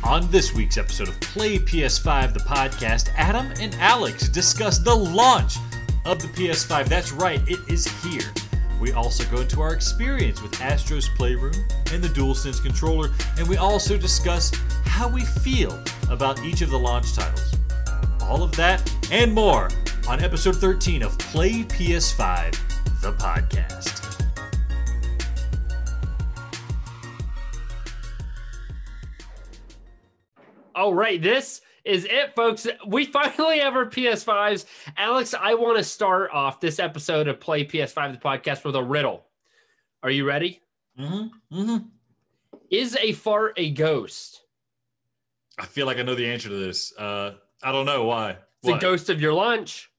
On this week's episode of Play PS5, the podcast, Adam and Alex discuss the launch of the PS5. That's right, it is here. We also go into our experience with Astro's Playroom and the DualSense controller, and we also discuss how we feel about each of the launch titles. All of that and more on episode 13 of Play PS5, the podcast. All right, this is it, folks. We finally have our PS5s. Alex, I want to start off this episode of Play PS5, the podcast, with a riddle. Are you ready? Is a fart a ghost? I feel like I know the answer to this. I don't know why. It's a ghost of your lunch.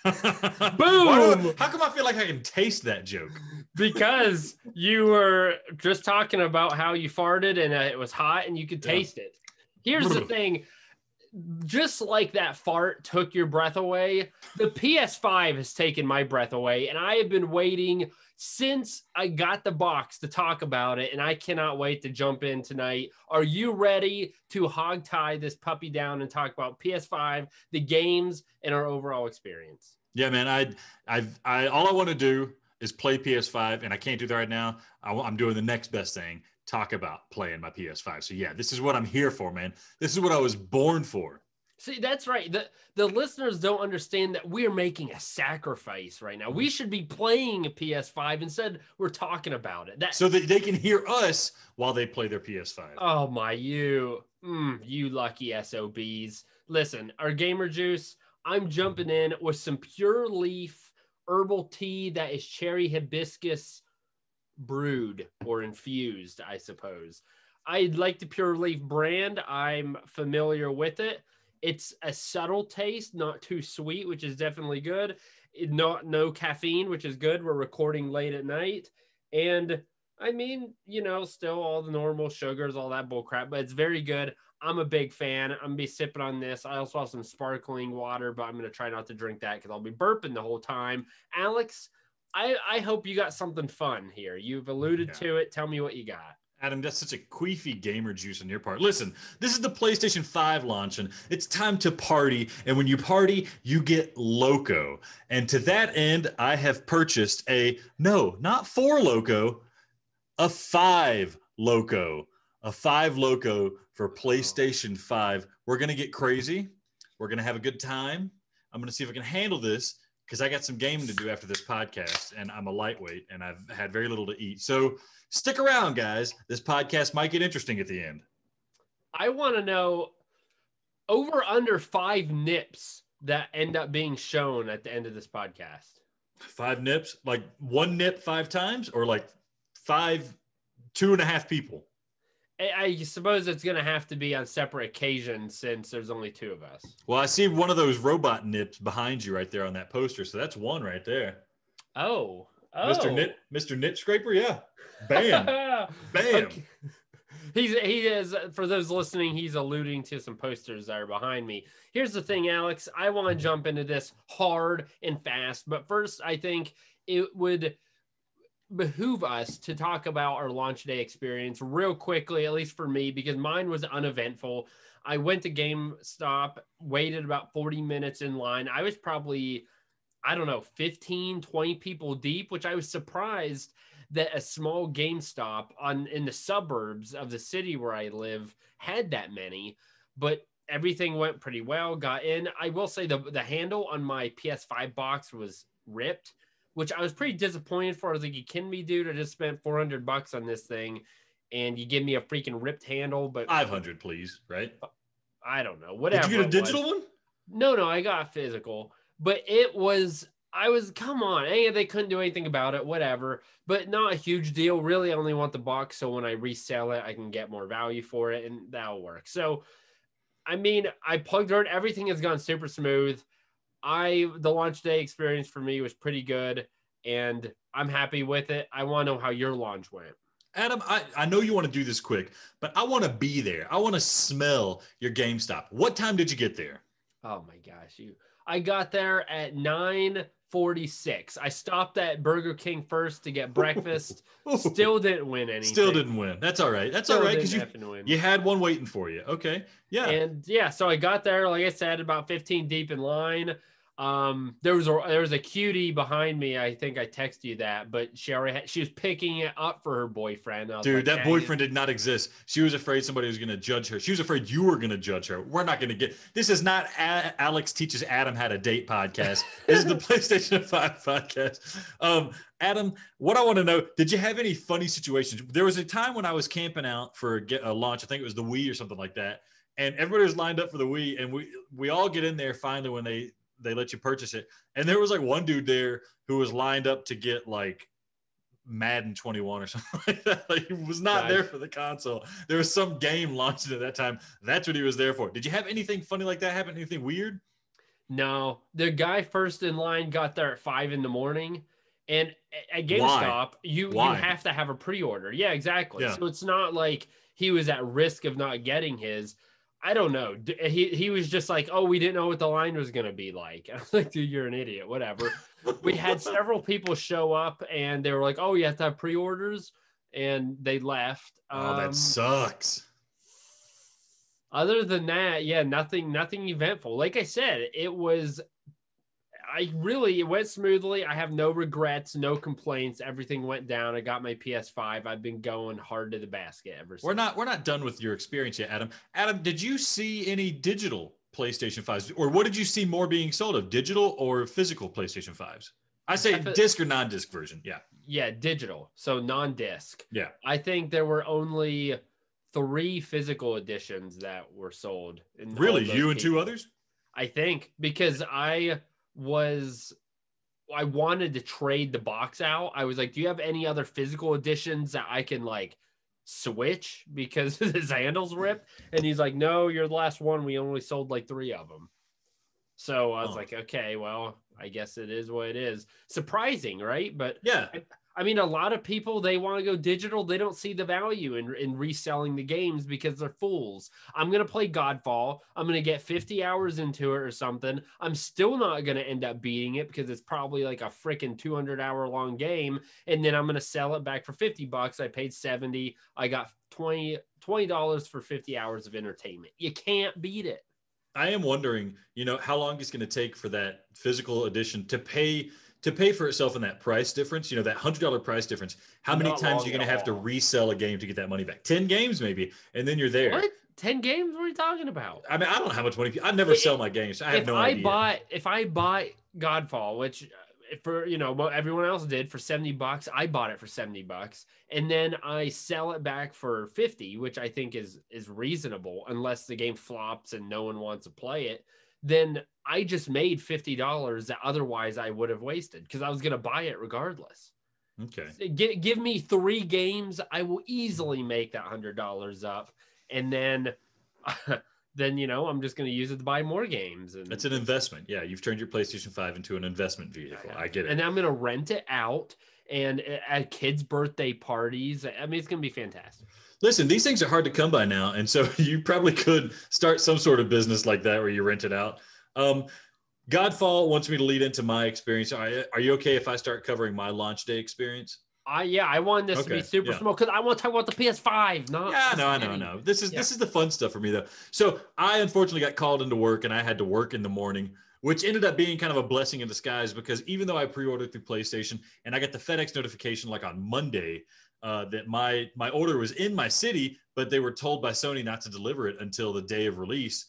Boom! How come I feel like I can taste that joke? Because you were just talking about how you farted and it was hot and you could taste it. Here's the thing. Just like that fart took your breath away, the PS5 has taken my breath away, and I have been waiting since I got the box to talk about it, and I cannot wait to jump in tonight. Are you ready to hog tie this puppy down and talk about PS5, the games, and our overall experience? Yeah, man. All I want to do is play PS5, and I can't do that right now. I'm doing the next best thing. Talk about playing my PS5. So yeah, this is what I'm here for, man. This is what I was born for. See, that's right. The listeners don't understand that we're making a sacrifice right now. We should be playing a PS5. Instead, we're talking about it. So that they can hear us while they play their PS5. Oh my, you lucky SOBs. Listen, our Gamer Juice, I'm jumping in with some Pure Leaf herbal tea that is cherry hibiscus brewed or infused, I suppose. I like the Pure Leaf brand. I'm familiar with it. It's a subtle taste, not too sweet, which is definitely good. No caffeine, which is good. We're recording late at night. And I mean, still all the normal sugars, all that bull crap, but it's very good. I'm a big fan. I'm gonna be sipping on this. I also have some sparkling water, but I'm gonna try not to drink that because I'll be burping the whole time. Alex, I hope you got something fun here. You've alluded to it. Tell me what you got. Adam, that's such a queefy gamer juice on your part. Listen, this is the PlayStation 5 launch, and it's time to party. And when you party, you get loco. And to that end, I have purchased not 4 loco, a 5 loco. A 5 loco for PlayStation 5. We're going to get crazy. We're going to have a good time. I'm going to see if I can handle this, because I got some gaming to do after this podcast, and I'm a lightweight, and I've had very little to eat. So stick around, guys. This podcast might get interesting at the end. I want to know over under 5 nips that end up being shown at the end of this podcast. 5 nips? Like 1 nip 5 times, or like 2.5 people? I suppose it's going to have to be on separate occasions since there's only 2 of us. Well, I see one of those robot nips behind you right there on that poster. So that's 1 right there. Oh. Mr. Nip Scraper. Yeah. Bam. Bam. Okay. He is, for those listening, he's alluding to some posters that are behind me. Here's the thing, Alex. I want to jump into this hard and fast. But first, I think it would behoove us to talk about our launch day experience real quickly, at least for me, because mine was uneventful. I went to GameStop, waited about 40 minutes in line. I was probably, 15, 20 people deep, which I was surprised that a small GameStop in the suburbs of the city where I live had that many, but everything went pretty well, got in. I will say the handle on my PS5 box was ripped, which I was pretty disappointed for. I was like, you kidding me, dude? I just spent $400 on this thing, and you give me a freaking ripped handle. But 500, please, right? I don't know. Whatever. Did you get a digital one? No, I got a physical. But come on. They couldn't do anything about it, whatever. But not a huge deal. Really, I only want the box, so when I resell it, I can get more value for it, and that'll work. So, I mean, I plugged it. Everything has gone super smooth. The launch day experience for me was pretty good, and I'm happy with it. I want to know how your launch went. Adam, I know you want to do this quick, but I want to be there. I want to smell your GameStop. What time did you get there? Oh my gosh. I got there at 9:46. I stopped at Burger King first to get breakfast. Still didn't win anything. Still didn't win. That's all right. That's all right, because you had one waiting for you. Okay. Yeah. And yeah, so I got there, like I said, about 15 deep in line. There was a cutie behind me. I think I texted you that, but she was picking it up for her boyfriend. Dude, that boyfriend did not exist. She was afraid somebody was going to judge her. She was afraid you were going to judge her. We're not going to get this. Is not Alex teaches Adam how to date podcast. This is the PlayStation 5 podcast. Adam, what I want to know, did you have any funny situations? There was a time when I was camping out for a launch. I think it was the Wii or something like that. And everybody was lined up for the Wii, and we all get in there finally when they let you purchase it. And there was like one dude there who was lined up to get like Madden 21 or something like that. Like, he was not there for the console. There was some game launching at that time. That's what he was there for. Did you have anything funny like that happen? Anything weird? No. The guy first in line got there at 5 a.m. And at GameStop, you have to have a pre-order. Yeah, exactly. Yeah. So it's not like he was at risk of not getting his. I don't know. He was just like, oh, we didn't know what the line was going to be like. I was like, dude, you're an idiot. Whatever. We had several people show up and they were like, oh, you have to have pre-orders. And they left. Oh, that sucks. Other than that, yeah, nothing eventful. Like I said, it went smoothly. I have no regrets, no complaints. Everything went down. I got my PS5. I've been going hard to the basket ever since. We're not done with your experience yet, Adam. Adam, did you see any digital PlayStation 5s? Or what did you see more being sold of, digital or physical PlayStation 5s? I say disc or non-disc version. Yeah. Yeah, digital. So non-disc. Yeah. I think there were only 3 physical editions that were sold. Really? You and 2 others? I think, because I wanted to trade the box out. I was like, do you have any other physical editions that I can like switch because his handle's ripped? And he's like, no, you're the last one. We only sold like 3 of them. So I was like, okay, well, I guess it is what it is. Surprising, right? But yeah, I mean, a lot of people, they want to go digital. They don't see the value in reselling the games because they're fools. I'm going to play Godfall. I'm going to get 50 hours into it or something. I'm still not going to end up beating it because it's probably like a freaking 200-hour long game. And then I'm going to sell it back for $50. I paid $70. I got $20 for 50 hours of entertainment. You can't beat it. I am wondering, how long it's going to take for that physical edition to pay for itself in that price difference, that $100 price difference. How many times are you going to have to resell a game to get that money back? 10 games maybe, and then you're there. What? 10 games? What are you talking about? I mean, I don't know how much money. I never sell my games. So I have no idea. If I bought Godfall, which for what everyone else did for $70, I bought it for $70, and then I sell it back for $50, which I think is reasonable unless the game flops and no one wants to play it. Then I just made $50 that otherwise I would have wasted because I was going to buy it regardless. Okay. Give me 3 games. I will easily make that $100 up. And then, I'm just going to use it to buy more games. And it's an investment. Yeah. You've turned your PlayStation 5 into an investment vehicle. I get it. And then I'm going to rent it out and at kids' birthday parties. I mean, it's going to be fantastic. Listen, these things are hard to come by now. And so you probably could start some sort of business like that where you rent it out. Godfall wants me to lead into my experience. Are you okay if I start covering my launch day experience? I want this to be super small because I want to talk about the PS5. I know. This is the fun stuff for me though. So I unfortunately got called into work and I had to work in the morning, which ended up being kind of a blessing in disguise because even though I pre-ordered through PlayStation and I got the FedEx notification like on Monday, that my order was in my city, but they were told by Sony not to deliver it until the day of release.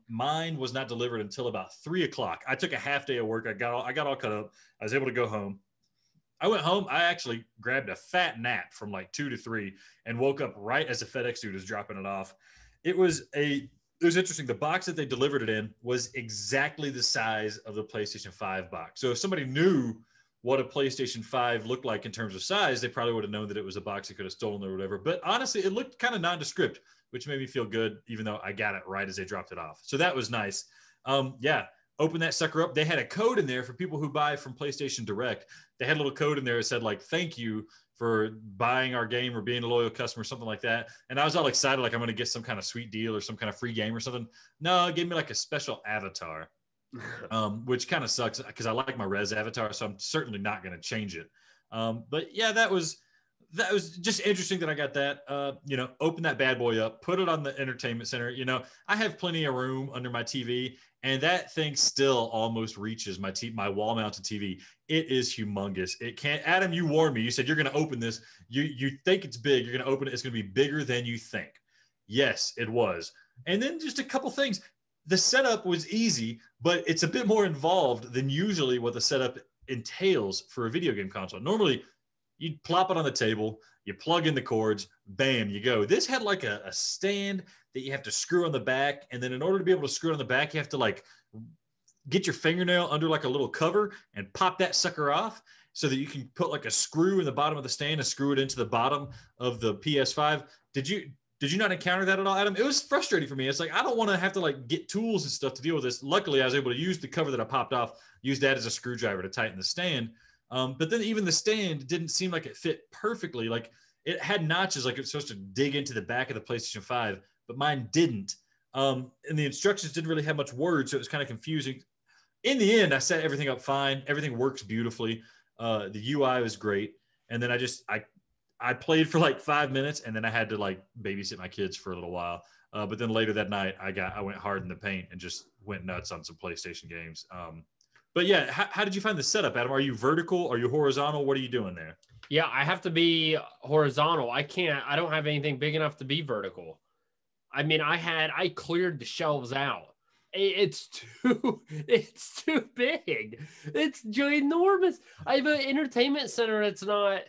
Mine was not delivered until about 3:00. I took a half day of work. I got all cut up. I was able to go home. I went home. I actually grabbed a fat nap from like 2 to 3 and woke up right as the FedEx dude was dropping it off. It was interesting. The box that they delivered it in was exactly the size of the PlayStation 5 box. So if somebody knew what a PlayStation 5 looked like in terms of size, they probably would have known that it was a box they could have stolen or whatever. But honestly, it looked kind of nondescript, which made me feel good, even though I got it right as they dropped it off. So that was nice. Open that sucker up. They had a code in there for people who buy from PlayStation Direct. They had a little code in there that said like, thank you for buying our game or being a loyal customer, something like that. And I was all excited, like I'm going to get some kind of sweet deal or some kind of free game or something. No, it gave me like a special avatar. which kind of sucks because I like my Res avatar, so I'm certainly not going to change it. But yeah, that was just interesting that I got that. Open that bad boy up, put it on the entertainment center. I have plenty of room under my TV, and that thing still almost reaches my wall mounted TV. It is humongous. It can't. Adam, you warned me. You said you're going to open this. You think it's big. You're going to open it. It's going to be bigger than you think. Yes, it was. And then just a couple things. The setup was easy, but it's a bit more involved than usually what the setup entails for a video game console. Normally, you plop it on the table, you plug in the cords, bam, you go. This had like a stand that you have to screw on the back. And then in order to be able to screw it on the back, you have to like get your fingernail under like a little cover and pop that sucker off so that you can put like a screw in the bottom of the stand and screw it into the bottom of the PS5. Did you not encounter that at all, Adam? It was frustrating for me. It's like, I don't want to have to like get tools and stuff to deal with this. Luckily, I was able to use the cover that I popped off, use that as a screwdriver to tighten the stand. But then even the stand didn't seem like it fit perfectly. Like it had notches, like it's supposed to dig into the back of the PlayStation 5, but mine didn't. And the instructions didn't really have much words, so it was kind of confusing. In the end, I set everything up fine. Everything works beautifully. The UI was great. And then I played for like 5 minutes, and then I had to like babysit my kids for a little while. But then later that night, I went hard in the paint and just went nuts on some PlayStation games. But yeah, how did you find the setup, Adam? Are you vertical? Are you horizontal? What are you doing there? Yeah, I have to be horizontal. I don't have anything big enough to be vertical. I mean, I cleared the shelves out. It's too big. It's ginormous. I have an entertainment center. It's not,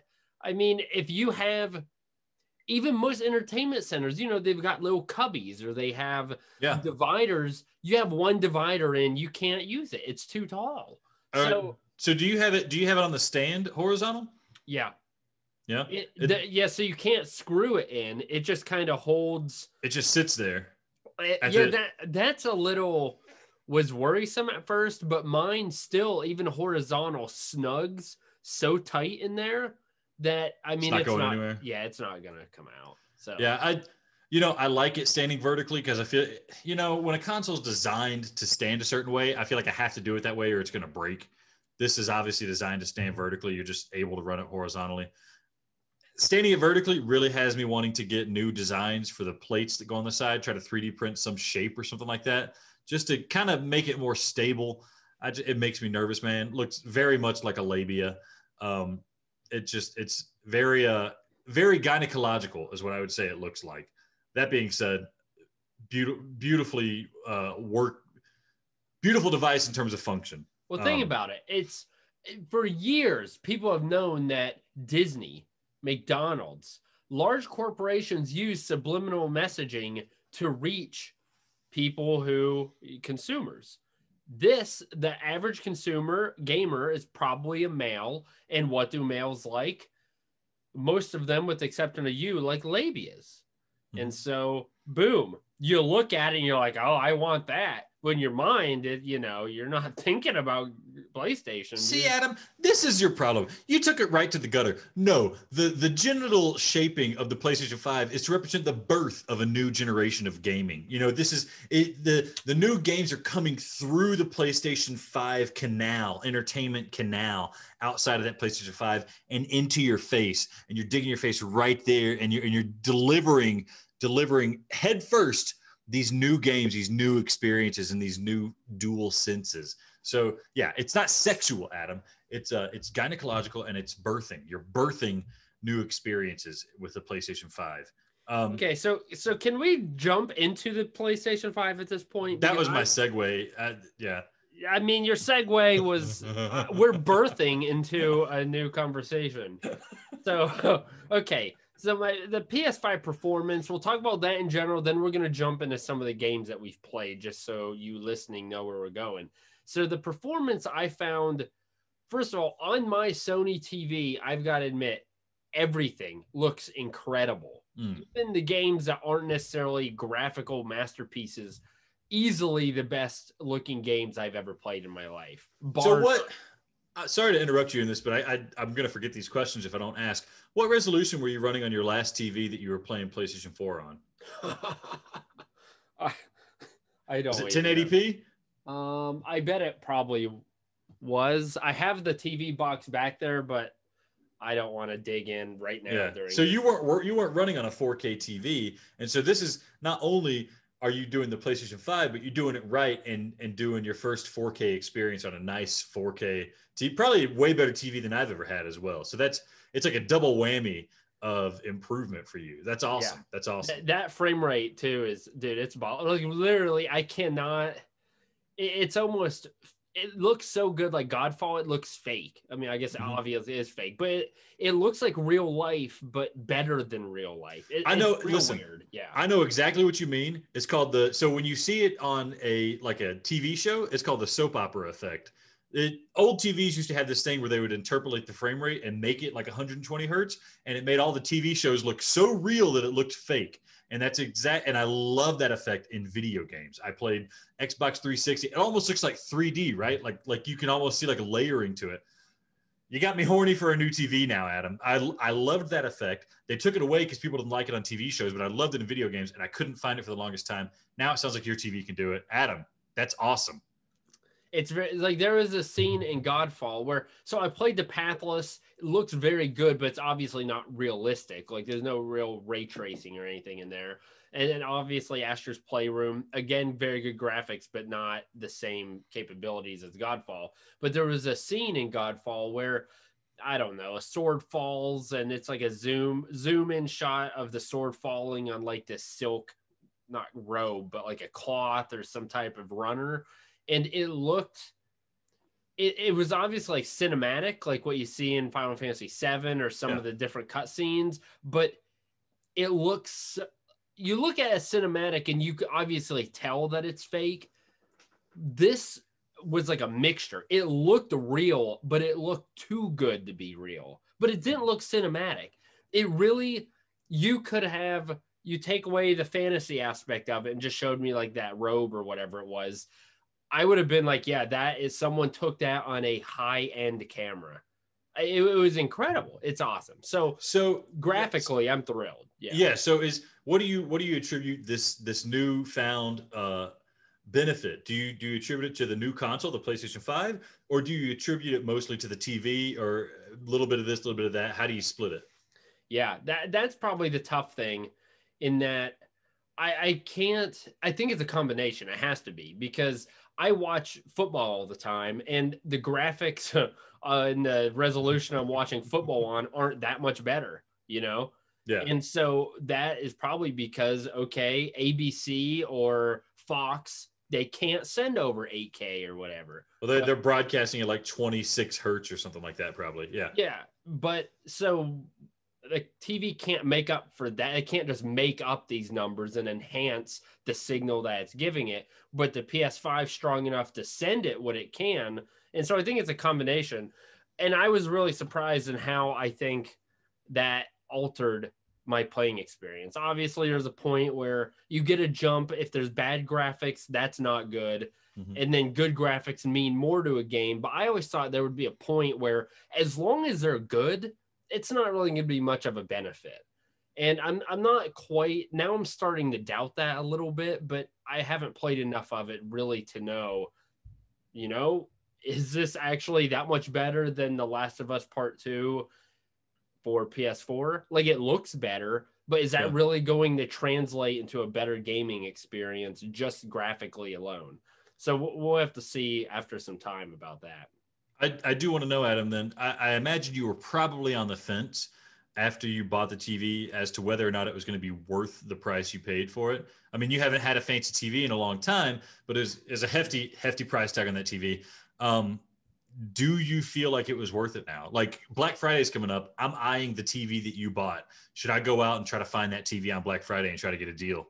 I mean, if you have, even most entertainment centers, they've got little cubbies or they have dividers. You have one divider and you can't use it. It's too tall. So do you have it on the stand horizontal? Yeah. Yeah. So you can't screw it in. It just kind of holds. It just sits there. That's a little was worrisome at first, but mine still, even horizontal, snugs so tight in there that it's not going anywhere. Yeah, it's not gonna come out. So yeah, I like it standing vertically because I feel when a console is designed to stand a certain way, I feel like I have to do it that way or it's gonna break. This is obviously designed to stand vertically. You're just able to run it horizontally. Standing it vertically really has me wanting to get new designs for the plates that go on the side, try to 3D print some shape or something like that, just to kind of make it more stable. It makes me nervous, man. Looks very much like a labia. It's very gynecological is what I would say it looks like. That being said, beautiful device in terms of function. Well, think about it. It's for years, people have known that Disney, McDonald's, large corporations use subliminal messaging to reach consumers. The average consumer gamer is probably a male. And what do males like? Most of them, with the exception of you, like labias. Mm-hmm. And so, boom, you look at it and you're like, oh, I want that. When your mind, you're not thinking about PlayStation. See, Adam, this is your problem. You took it right to the gutter. No, the genital shaping of the PlayStation 5 is to represent the birth of a new generation of gaming. This is it. The new games are coming through the PlayStation 5 entertainment canal outside of that PlayStation 5 and into your face, and you're digging your face right there, and you're delivering head first these new games, these new experiences, and these new dual senses. So yeah, it's not sexual, Adam. It's gynecological, and it's birthing. You're birthing new experiences with the PlayStation 5. Okay, so can we jump into the PlayStation 5 at this point? That was my segue. Yeah. I mean, your segue was we're birthing into a new conversation. So okay. So the PS5 performance, we'll talk about that in general. Then we're going to jump into some of the games that we've played, just so you listening know where we're going. So the performance I found, first of all, on my Sony TV, I've got to admit, everything looks incredible. Even the games that aren't necessarily graphical masterpieces, easily the best looking games I've ever played in my life. So what? Sorry to interrupt you in this, but I'm going to forget these questions if I don't ask. What resolution were you running on your last TV that you were playing PlayStation 4 on? I don't. Is it 1080p? I bet it probably was. I have the TV box back there, but I don't want to dig in right now. Yeah. So you weren't running on a 4K TV, and so this is not only are you doing the PlayStation 5, but you're doing it right and doing your first 4K experience on a nice 4K TV, probably way better TV than I've ever had as well. So it's like a double whammy of improvement for you. That's awesome. Yeah. That's awesome. That frame rate too is, dude, it's like literally I cannot. It's almost. It looks so good, like Godfall. It looks fake. I mean, I guess obviously it is fake, but it looks like real life, but better than real life. I know. Listen, weird. Yeah, I know exactly what you mean. It's called so when you see it on a TV show, it's called the soap opera effect. Old TVs used to have this thing where they would interpolate the frame rate and make it like 120 hertz, and it made all the TV shows look so real that it looked fake. And that's and I love that effect in video games. I played Xbox 360. It almost looks like 3D, right? Like you can almost see like a layering to it. You got me horny for a new TV now, Adam. I loved that effect. They took it away because people didn't like it on TV shows, but I loved it in video games, and I couldn't find it for the longest time. Now it sounds like your TV can do it. Adam, that's awesome. It's very like there was a scene in Godfall where I played the Pathless. It looks very good, but it's obviously not realistic. Like there's no real ray tracing or anything in there. And then obviously Astro's Playroom, again, very good graphics, but not the same capabilities as Godfall. But there was a scene in Godfall where I don't know, a sword falls and it's like a zoom in shot of the sword falling on like this silk, not robe, but like a cloth or some type of runner. And it looked, it was obviously like cinematic, like what you see in Final Fantasy VII or some of the different cutscenes, but it looks, you look at a cinematic and you can obviously tell that it's fake. This was like a mixture. It looked real, but it looked too good to be real, but it didn't look cinematic. It really, you take away the fantasy aspect of it and just showed me like that robe or whatever it was. I would have been like, yeah, that is someone took that on a high-end camera. It was incredible. It's awesome. So graphically, I'm thrilled. Yeah. Yeah. So what do you attribute this newfound benefit? Do you attribute it to the new console, the PlayStation 5, or do you attribute it mostly to the TV, or a little bit of this, a little bit of that? How do you split it? Yeah, that's probably the tough thing, in that I think it's a combination. It has to be, because I watch football all the time, and the graphics and the resolution I'm watching football on aren't that much better, Yeah. And so that is probably because, okay, ABC or Fox, they can't send over 8K or whatever. Well, they're broadcasting at like 26 hertz or something like that, probably. Yeah. Yeah. But so the TV can't make up for that. It can't just make up these numbers and enhance the signal that it's giving it, but the PS5 is strong enough to send it what it can. And so I think it's a combination. And I was really surprised in how I think that altered my playing experience. Obviously, there's a point where you get a jump. If there's bad graphics, that's not good. Mm-hmm. And then good graphics mean more to a game. But I always thought there would be a point where, as long as they're good, it's not really going to be much of a benefit. And I'm not quite, now I'm starting to doubt that a little bit, but I haven't played enough of it really to know, is this actually that much better than The Last of Us Part 2 for PS4? Like, it looks better, but is that really going to translate into a better gaming experience just graphically alone? So we'll have to see after some time about that. I do want to know, Adam, then I imagine you were probably on the fence after you bought the TV as to whether or not it was going to be worth the price you paid for it. I mean, you haven't had a fancy TV in a long time, but there's a hefty price tag on that TV. Do you feel like it was worth it now? Like, Black Friday is coming up. I'm eyeing the TV that you bought. Should I go out and try to find that TV on Black Friday and try to get a deal?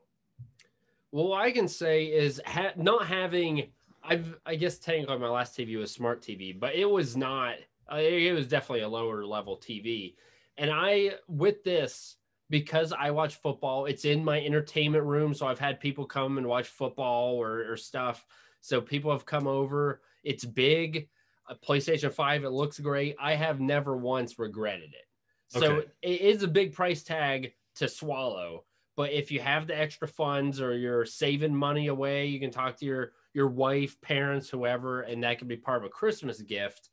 Well, what I can say is not having... I guess technically my last TV was smart TV, but it was not, it was definitely a lower level TV. And with this, because I watch football, it's in my entertainment room. So I've had people come and watch football or stuff. So people have come over. It's big. A PlayStation 5, it looks great. I have never once regretted it. So It is a big price tag to swallow. But if you have the extra funds or you're saving money away, you can talk to your your wife, parents, whoever, and that could be part of a Christmas gift,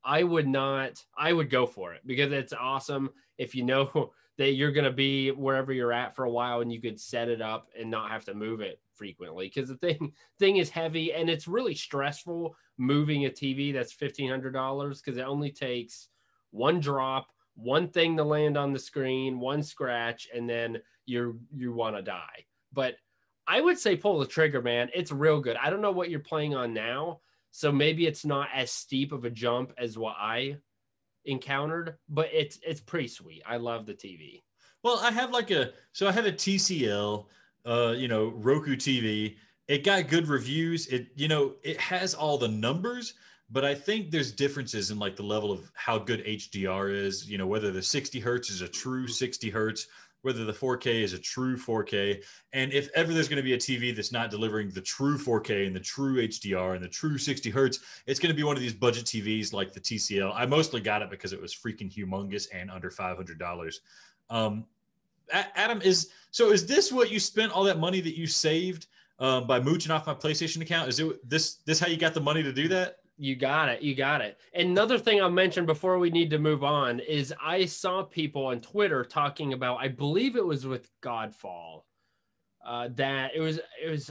I would go for it because it's awesome if you know that you're going to be wherever you're at for a while and you could set it up and not have to move it frequently. Because the thing is heavy and it's really stressful moving a TV that's $1,500 because it only takes one drop, one thing to land on the screen, one scratch, and then you want to die. But I would say pull the trigger, man. It's real good. I don't know what you're playing on now, so maybe it's not as steep of a jump as what I encountered, but it's pretty sweet. I love the TV. Well, I have I have a TCL, Roku TV. It got good reviews. It has all the numbers, but I think there's differences in like the level of how good HDR is, whether the 60 Hertz is a true 60 Hertz, whether the 4K is a true 4K. And if ever there's going to be a TV that's not delivering the true 4K and the true HDR and the true 60 Hertz, it's going to be one of these budget TVs like the TCL. I mostly got it because it was freaking humongous and under $500. Adam, is this what you spent all that money that you saved by mooching off my PlayStation account? Is it this how you got the money to do that? You got it. Another thing I'll mention before we need to move on is I saw people on Twitter talking about, I believe it was with Godfall, that it was,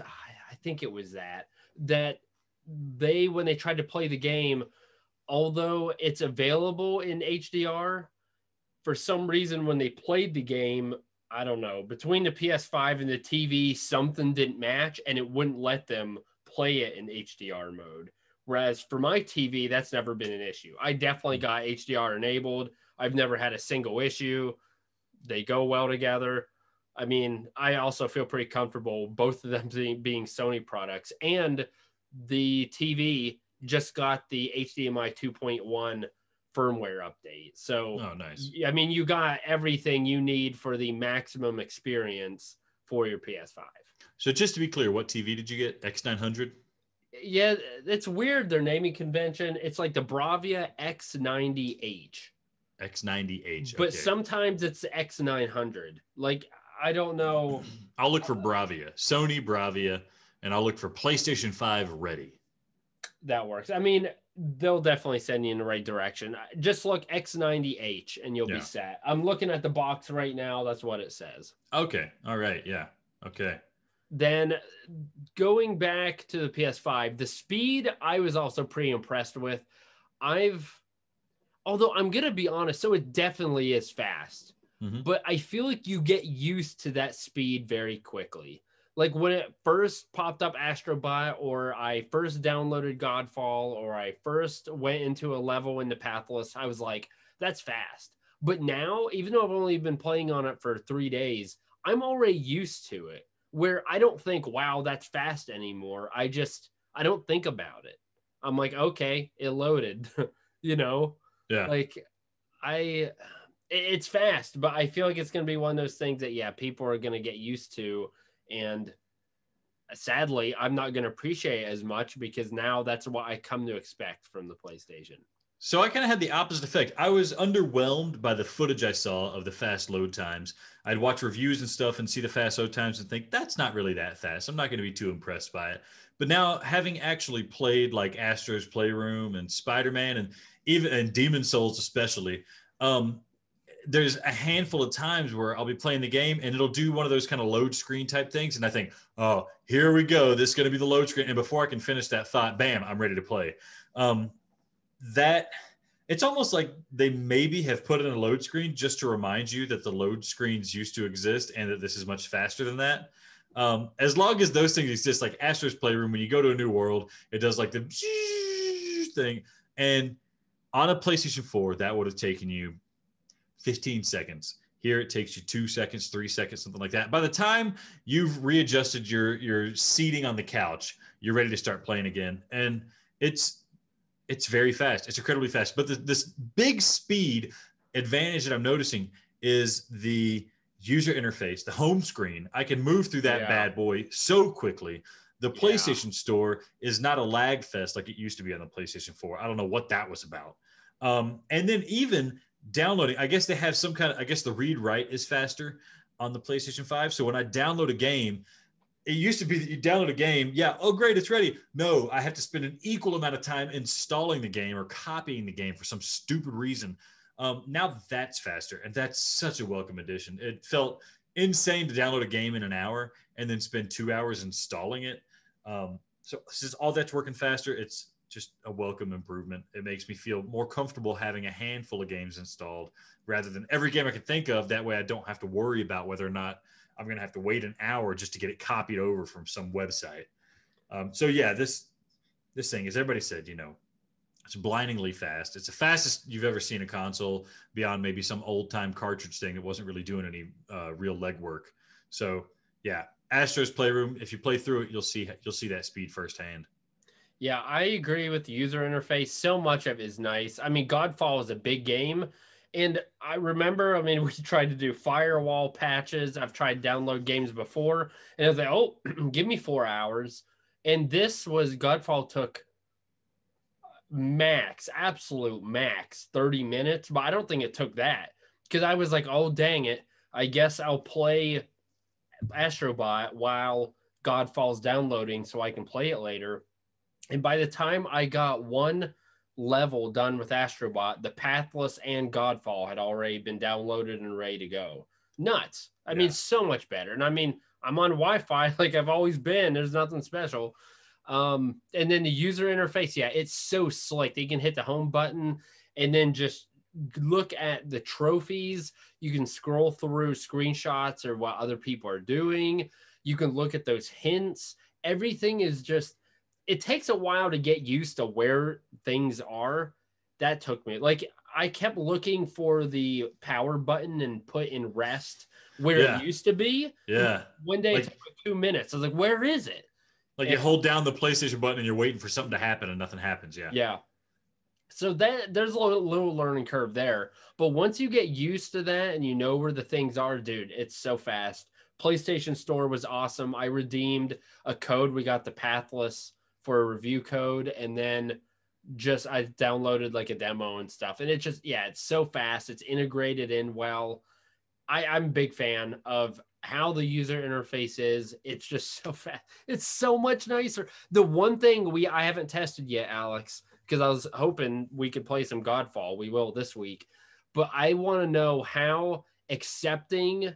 I think it was that when they tried to play the game, although it's available in HDR, for some reason, when they played the game, I don't know, between the PS5 and the TV, something didn't match and it wouldn't let them play it in HDR mode. Whereas for my TV, that's never been an issue. I definitely got HDR enabled. I've never had a single issue. They go well together. I mean, I also feel pretty comfortable, both of them being Sony products. And the TV just got the HDMI 2.1 firmware update. So, oh, nice. I mean, you got everything you need for the maximum experience for your PS5. So just to be clear, what TV did you get? X900? Yeah, it's weird, their naming convention. It's like the Bravia X90H. X90H. But sometimes it's X900. Like, I don't know. I'll look for Bravia, Sony Bravia, and I'll look for PlayStation 5 ready. That works. I mean, they'll definitely send you in the right direction. Just look X90H and you'll be set. I'm looking at the box right now. That's what it says. Okay. All right. Yeah. Okay. Then going back to the PS5, the speed I was also pretty impressed with. Although I'm going to be honest, so it definitely is fast, but I feel like you get used to that speed very quickly. Like when it first popped up Astrobot, or I first downloaded Godfall, or I first went into a level in the Pathless, I was like, that's fast. But now, even though I've only been playing on it for 3 days, I'm already used to it, where I don't think, wow, that's fast anymore. I don't think about it. I'm like, okay, it loaded, Yeah. Like it's fast, but I feel like it's going to be one of those things that, people are going to get used to. And sadly, I'm not going to appreciate it as much because now that's what I come to expect from the PlayStation. So I kind of had the opposite effect. I was underwhelmed by the footage I saw of the fast load times. I'd watch reviews and stuff and see the fast load times and think, that's not really that fast. I'm not going to be too impressed by it. But now, having actually played like Astro's Playroom and Spider-Man and Demon's Souls especially, there's a handful of times where I'll be playing the game and it'll do one of those kind of load screen type things. And I think, oh, here we go. This is going to be the load screen. And before I can finish that thought, bam, I'm ready to play. That it's almost like they maybe have put in a load screen just to remind you that the load screens used to exist and that this is much faster than that. As long as those things exist, like Astro's Playroom, when you go to a new world, it does like the thing. And on a PlayStation 4, that would have taken you 15 seconds. Here it takes you 2 seconds, 3 seconds, something like that. By the time you've readjusted your seating on the couch, you're ready to start playing again. And it's very fast. It's incredibly fast. But this big speed advantage that I'm noticing is the user interface, the home screen. I can move through that bad boy so quickly. The PlayStation Store is not a lag fest like it used to be on the PlayStation 4. I don't know what that was about. And then even downloading, I guess they have some kind of, I guess the read write is faster on the PlayStation 5. So when I download a game, it used to be that you download a game. Yeah. Oh, great. It's ready. No, I have to spend an equal amount of time installing the game or copying the game for some stupid reason. Now that's faster. And that's such a welcome addition. It felt insane to download a game in an hour and then spend 2 hours installing it. So since all that's working faster, it's just a welcome improvement. It makes me feel more comfortable having a handful of games installed rather than every game I can think of. That way I don't have to worry about whether or not I'm going to have to wait an hour just to get it copied over from some website. So yeah, this thing, as everybody said, it's blindingly fast. It's the fastest you've ever seen a console beyond maybe some old time cartridge thing that wasn't really doing any real legwork. So yeah, Astro's Playroom. If you play through it, you'll see that speed firsthand. Yeah, I agree with the user interface. So much of it is nice. I mean, Godfall is a big game. And I remember, we tried to do firewall patches. I've tried download games before. And I was like, oh, give me 4 hours. And Godfall took absolute max 30 minutes. But I don't think it took that. Because I was like, oh, dang it. I guess I'll play Astrobot while Godfall's downloading so I can play it later. And by the time I got one level done with Astrobot, the Pathless and Godfall had already been downloaded and ready to go. Nuts. I mean, so much better. And I'm on Wi-Fi like I've always been. There's nothing special. And then the user interface, it's so slick. You can hit the home button and then just look at the trophies. You can scroll through screenshots or what other people are doing. You can look at those hints. Everything is just, it takes a while to get used to where things are. That took me. Like, I kept looking for the power button and put in rest where it used to be. Yeah. One day it took 2 minutes. I was like, where is it? Like, you hold down the PlayStation button and you're waiting for something to happen and nothing happens. Yeah. Yeah. So there's a little learning curve there. But once you get used to that and you know where the things are, dude, it's so fast. PlayStation Store was awesome. I redeemed a code. We got the Pathless for a review code, and then I downloaded like a demo and stuff, and it's so fast. It's integrated in well. I'm a big fan of how the user interface is. It's just so fast. It's so much nicer. The one thing I haven't tested yet, Alex, because I was hoping we could play some Godfall. We will this week, but I want to know how accepting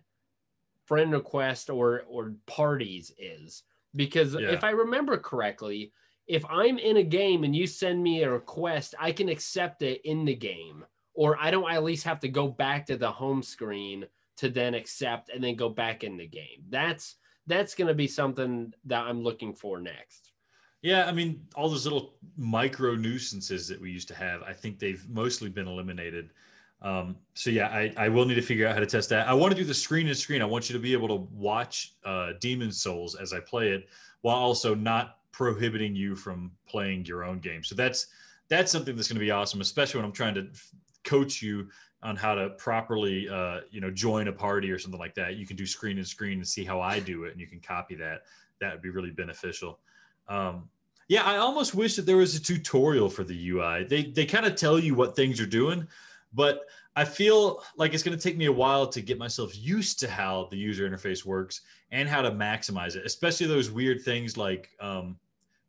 friend request or parties is, because if I remember correctly, if I'm in a game and you send me a request, I can accept it in the game, or I don't at least have to go back to the home screen to then accept and then go back in the game. That's going to be something that I'm looking for next. Yeah, all those little micro nuisances that we used to have, I think they've mostly been eliminated. So yeah, I will need to figure out how to test that. I want to do the screen to screen. I want you to be able to watch Demon's Souls as I play it, while also not prohibiting you from playing your own game. So that's something that's going to be awesome, especially when I'm trying to coach you on how to properly, join a party or something like that. You can do screen to screen and see how I do it, and you can copy that. That would be really beneficial. Yeah, I almost wish that there was a tutorial for the UI. They kind of tell you what things are doing, but I feel like it's going to take me a while to get myself used to how the user interface works and how to maximize it, especially those weird things like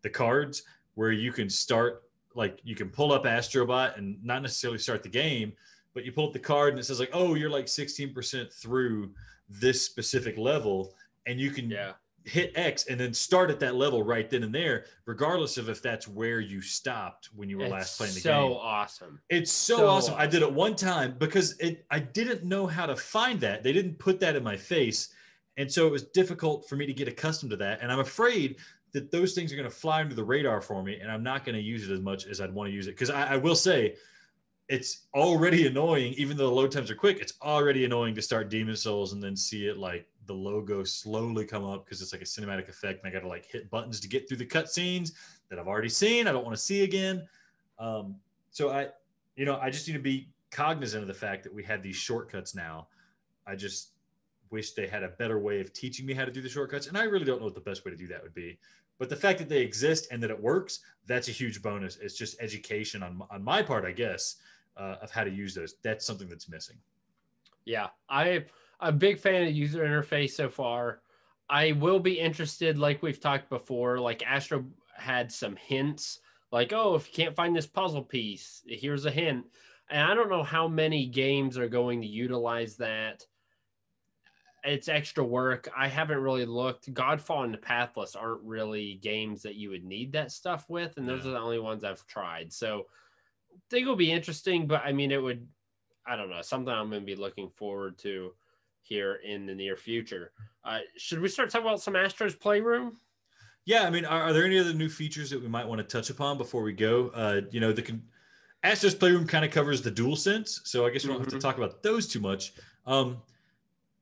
the cards where you can start, like you can pull up Astrobot and not necessarily start the game, but you pull up the card and it says like, oh, you're like 16% through this specific level, and you can hit X and then start at that level right then and there, regardless of if that's where you stopped when you were last playing the game. So awesome. It's so awesome. I did it one time because I didn't know how to find that. They didn't put that in my face. And so it was difficult for me to get accustomed to that. And I'm afraid that those things are going to fly under the radar for me, and I'm not going to use it as much as I'd want to use it. Because I will say, it's already annoying, even though the load times are quick. It's already annoying to start Demon's Souls and then see it like the logo slowly come up because it's like a cinematic effect, and I got to like hit buttons to get through the cutscenes that I've already seen. I don't want to see again. So I just need to be cognizant of the fact that we have these shortcuts now. I just wish they had a better way of teaching me how to do the shortcuts, and I really don't know what the best way to do that would be. But the fact that they exist and that it works, that's a huge bonus. It's just education on my part, I guess, of how to use those. That's something that's missing. Yeah, I'm a big fan of the user interface so far. I will be interested, like we've talked before, like Astro had some hints, like, oh, if you can't find this puzzle piece, here's a hint. And I don't know how many games are going to utilize that. It's extra work. I haven't really looked. Godfall and the Pathless aren't really games that you would need that stuff with, and those are the only ones I've tried. So I think it'll be interesting, but I mean, it would, I don't know, something I'm going to be looking forward to here in the near future. Should we start talking about some Astro's Playroom? Yeah, I mean, are there any other new features that we might want to touch upon before we go? You know, Astro's Playroom kind of covers the DualSense, so I guess we don't have to talk about those too much.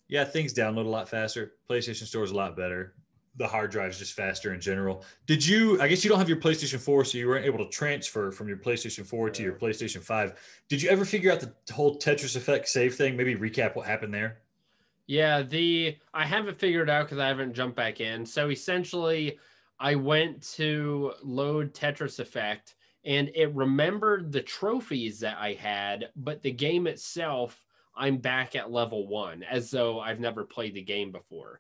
Yeah, things download a lot faster. PlayStation Store is a lot better. The hard drive is just faster in general. I guess you don't have your PlayStation 4, so you weren't able to transfer from your PlayStation 4 to your PlayStation 5. Did you ever figure out the whole Tetris Effect save thing? Maybe recap what happened there. Yeah, I haven't figured out because I haven't jumped back in. So essentially, I went to load Tetris Effect, and it remembered the trophies that I had, but the game itself, I'm back at level 1, as though I've never played the game before.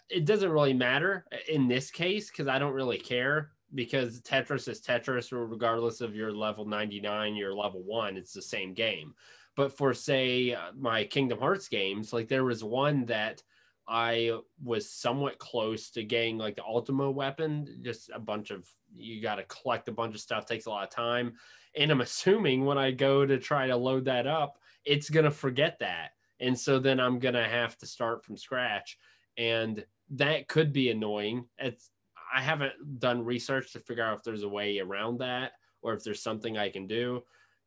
It doesn't really matter in this case because I don't really care, because Tetris is Tetris, regardless of your level 99, your level 1, it's the same game. But for, say, my Kingdom Hearts games, like there was one that I was somewhat close to getting, like the Ultima weapon, just a bunch of, you got to collect a bunch of stuff, takes a lot of time. And I'm assuming when I go to try to load that up, it's going to forget that. And so then I'm going to have to start from scratch. And that could be annoying. I haven't done research to figure out if there's a way around that or if there's something I can do.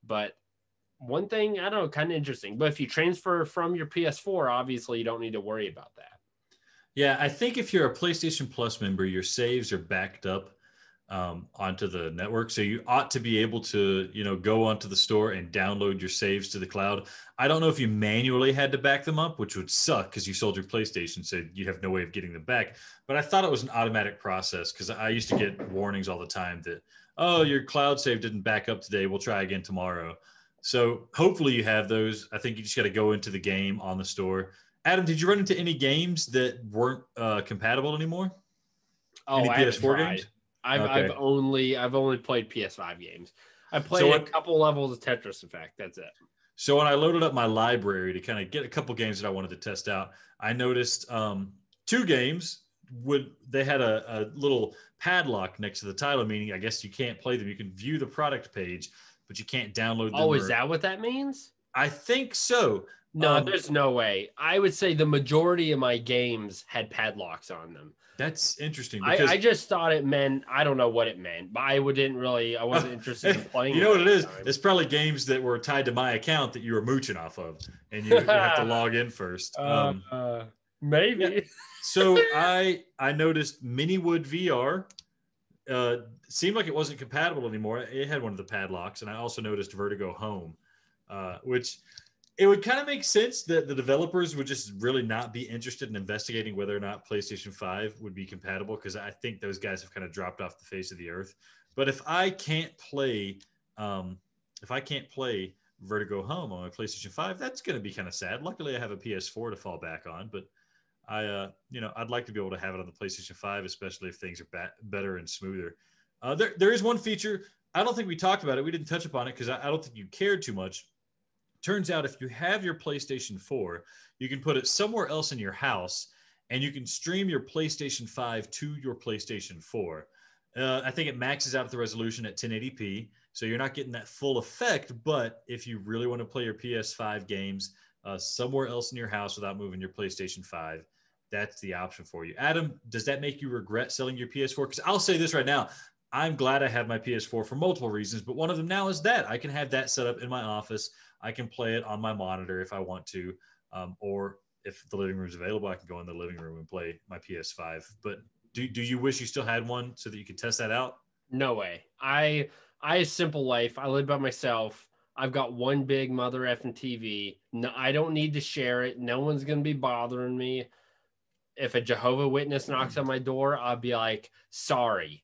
But one thing, I don't know, kind of interesting. But if you transfer from your PS4, obviously you don't need to worry about that. Yeah, I think if you're a PlayStation Plus member, your saves are backed up onto the network. So you ought to be able to, go onto the store and download your saves to the cloud. I don't know if you manually had to back them up, which would suck because you sold your PlayStation, so you have no way of getting them back. But I thought it was an automatic process because I used to get warnings all the time that, oh, your cloud save didn't back up today. We'll try again tomorrow. So hopefully you have those. I think you just got to go into the game on the store. Adam, did you run into any games that weren't compatible anymore? Oh, any PS4 games? I've only played PS5 games. I played a couple levels of Tetris Effect. That's it. So when I loaded up my library to kind of get a couple games that I wanted to test out, I noticed 2 games they had a little padlock next to the title, meaning I guess you can't play them. You can view the product page, but you can't download them. Oh, is that what that means? I think so. No, there's no way. I would say the majority of my games had padlocks on them. That's interesting. Because I just thought it meant, I don't know what it meant, but I wasn't interested in playing. You know what it is? It's probably games that were tied to my account that you were mooching off of, and you have to log in first. Maybe. Yeah. So I noticed Miniwood VR seemed like it wasn't compatible anymore. It had one of the padlocks, and I also noticed Vertigo Home, which it would kind of make sense that the developers would just really not be interested in investigating whether or not PlayStation 5 would be compatible, because I think those guys have kind of dropped off the face of the earth. But if I can't play Vertigo Home on my PlayStation 5, that's going to be kind of sad. Luckily, I have a PS4 to fall back on, but I'd like to be able to have it on the PlayStation 5, especially if things are better and smoother. There is one feature. I don't think we talked about it. We didn't touch upon it because I don't think you cared too much. Turns out if you have your PlayStation 4, you can put it somewhere else in your house, and you can stream your PlayStation 5 to your PlayStation 4. I think it maxes out the resolution at 1080p, so you're not getting that full effect. But if you really want to play your PS5 games somewhere else in your house without moving your PlayStation 5, that's the option for you. Adam, does that make you regret selling your PS4? Because I'll say this right now. I'm glad I have my PS4 for multiple reasons, but one of them now is that I can have that set up in my office. I can play it on my monitor if I want to, or if the living room is available, I can go in the living room and play my PS5. But do you wish you still had one so that you could test that out? No way. I a simple life. I live by myself. I've got one big mother effing TV. No, I don't need to share it. No one's going to be bothering me. If a Jehovah Witness knocks on my door, I'll be like, sorry.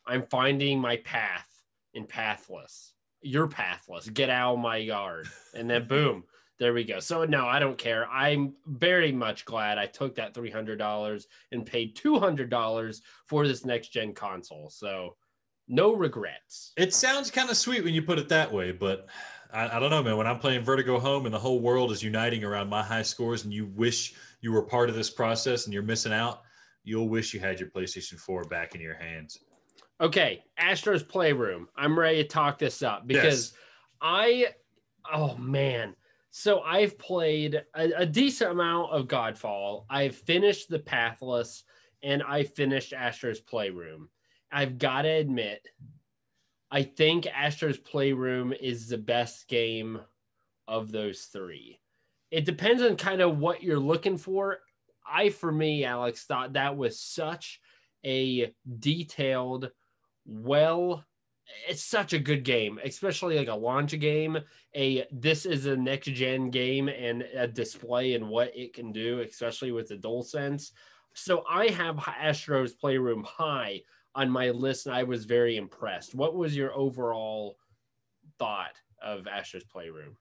I'm finding my path in Pathless. You're pathless. Get out of my yard. And then boom, There we go. So no, I don't care. I'm very much glad I took that $300 and paid $200 for this next gen console. So no regrets. It sounds kind of sweet when you put it that way, but I don't know, man. When I'm playing Vertigo Home and the whole world is uniting around my high scores and you wish you were part of this process and you're missing out, you'll wish you had your PlayStation 4 back in your hands. Okay, Astro's Playroom. I'm ready to talk this up because oh man. So I've played a decent amount of Godfall. I've finished The Pathless and I finished Astro's Playroom. I've got to admit, I think Astro's Playroom is the best game of those three. It depends on kind of what you're looking for. For me, Alex, thought that was such a detailed, it's such a good game, especially like a launch game. This is a next gen game and a display and what it can do, especially with the DualSense. So I have Astro's Playroom high on my list, and I was very impressed. What was your overall thought of Astro's Playroom?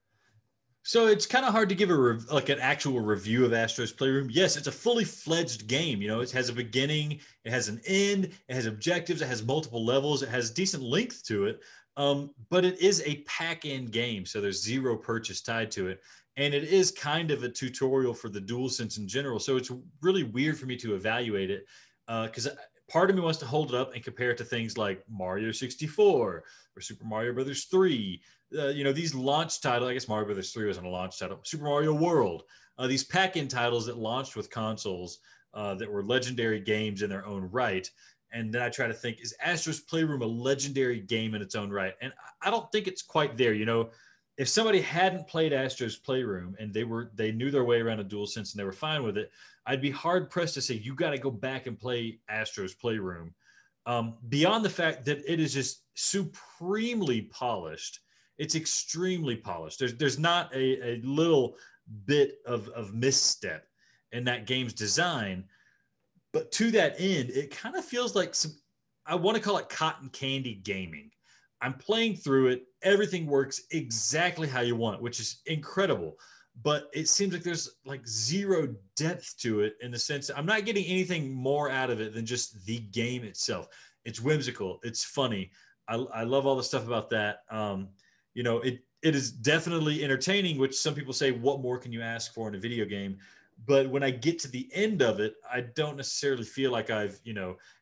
So it's kind of hard to give an actual review of Astro's Playroom. Yes, it's a fully fledged game. You know, it has a beginning, it has an end, it has objectives, it has multiple levels, it has decent length to it. But it is a pack-in game, so there's zero purchase tied to it. And it is kind of a tutorial for the DualSense in general. So it's really weird for me to evaluate it because part of me wants to hold it up and compare it to things like Mario 64 or Super Mario Brothers 3. These launch titles, I guess Mario Brothers 3 wasn't a launch title, Super Mario World, these pack-in titles that launched with consoles that were legendary games in their own right. And then I try to think, is Astro's Playroom a legendary game in its own right? And I don't think it's quite there. You know, if somebody hadn't played Astro's Playroom and they knew their way around a DualSense and they were fine with it, I'd be hard pressed to say, you got to go back and play Astro's Playroom. Beyond the fact that it is just supremely polished. It's extremely polished. There's not a little bit of misstep in that game's design. But to that end, it kind of feels like I want to call it cotton candy gaming. I'm playing through it. Everything works exactly how you want it, which is incredible. But it seems like there's like zero depth to it in the sense that I'm not getting anything more out of it than just the game itself. It's whimsical. It's funny. I love all the stuff about that. It is definitely entertaining, which some people say, what more can you ask for in a video game? But when I get to the end of it, I don't necessarily feel like I've,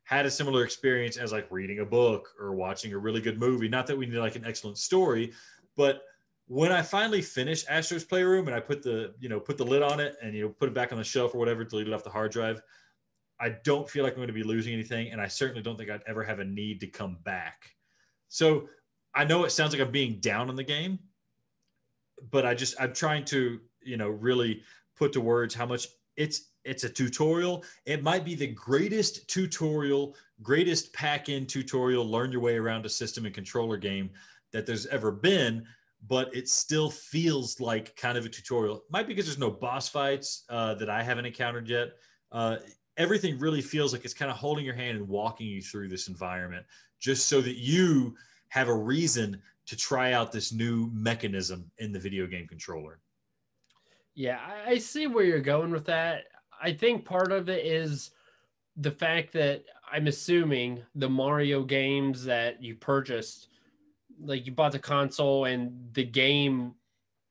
had a similar experience as like reading a book or watching a really good movie. Not that we need like an excellent story, but when I finally finish Astro's Playroom and I put the lid on it and, put it back on the shelf or whatever, delete it off the hard drive, I don't feel like I'm going to be losing anything. And I certainly don't think I'd ever have a need to come back. So I know it sounds like I'm being down on the game, but I'm trying to, really put to words how much it's a tutorial. It might be the greatest pack-in tutorial, learn your way around a system and controller game that there's ever been, but it still feels like kind of a tutorial. Might be because there's no boss fights that I haven't encountered yet. Everything really feels like it's kind of holding your hand and walking you through this environment just so that you have a reason to try out this new mechanism in the video game controller. Yeah, I see where you're going with that. I think part of it is the fact that I'm assuming the Mario games that you purchased, like you bought the console and the game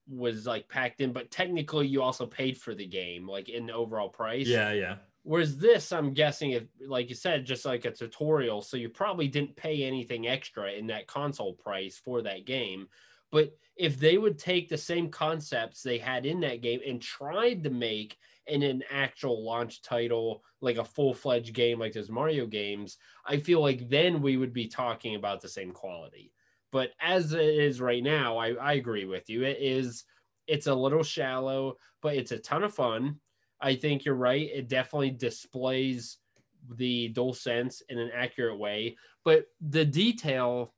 was like packed in, but technically you also paid for the game, like in the overall price. Yeah. Whereas this, I'm guessing, if like you said, just like a tutorial, so you probably didn't pay anything extra in that console price for that game. But if they would take the same concepts they had in that game and tried to make in an actual launch title, like a full-fledged game like those Mario games, I feel like then we would be talking about the same quality. But as it is right now, I agree with you. It's a little shallow, but it's a ton of fun. I think you're right. It definitely displays the DualSense in an accurate way. But the detail,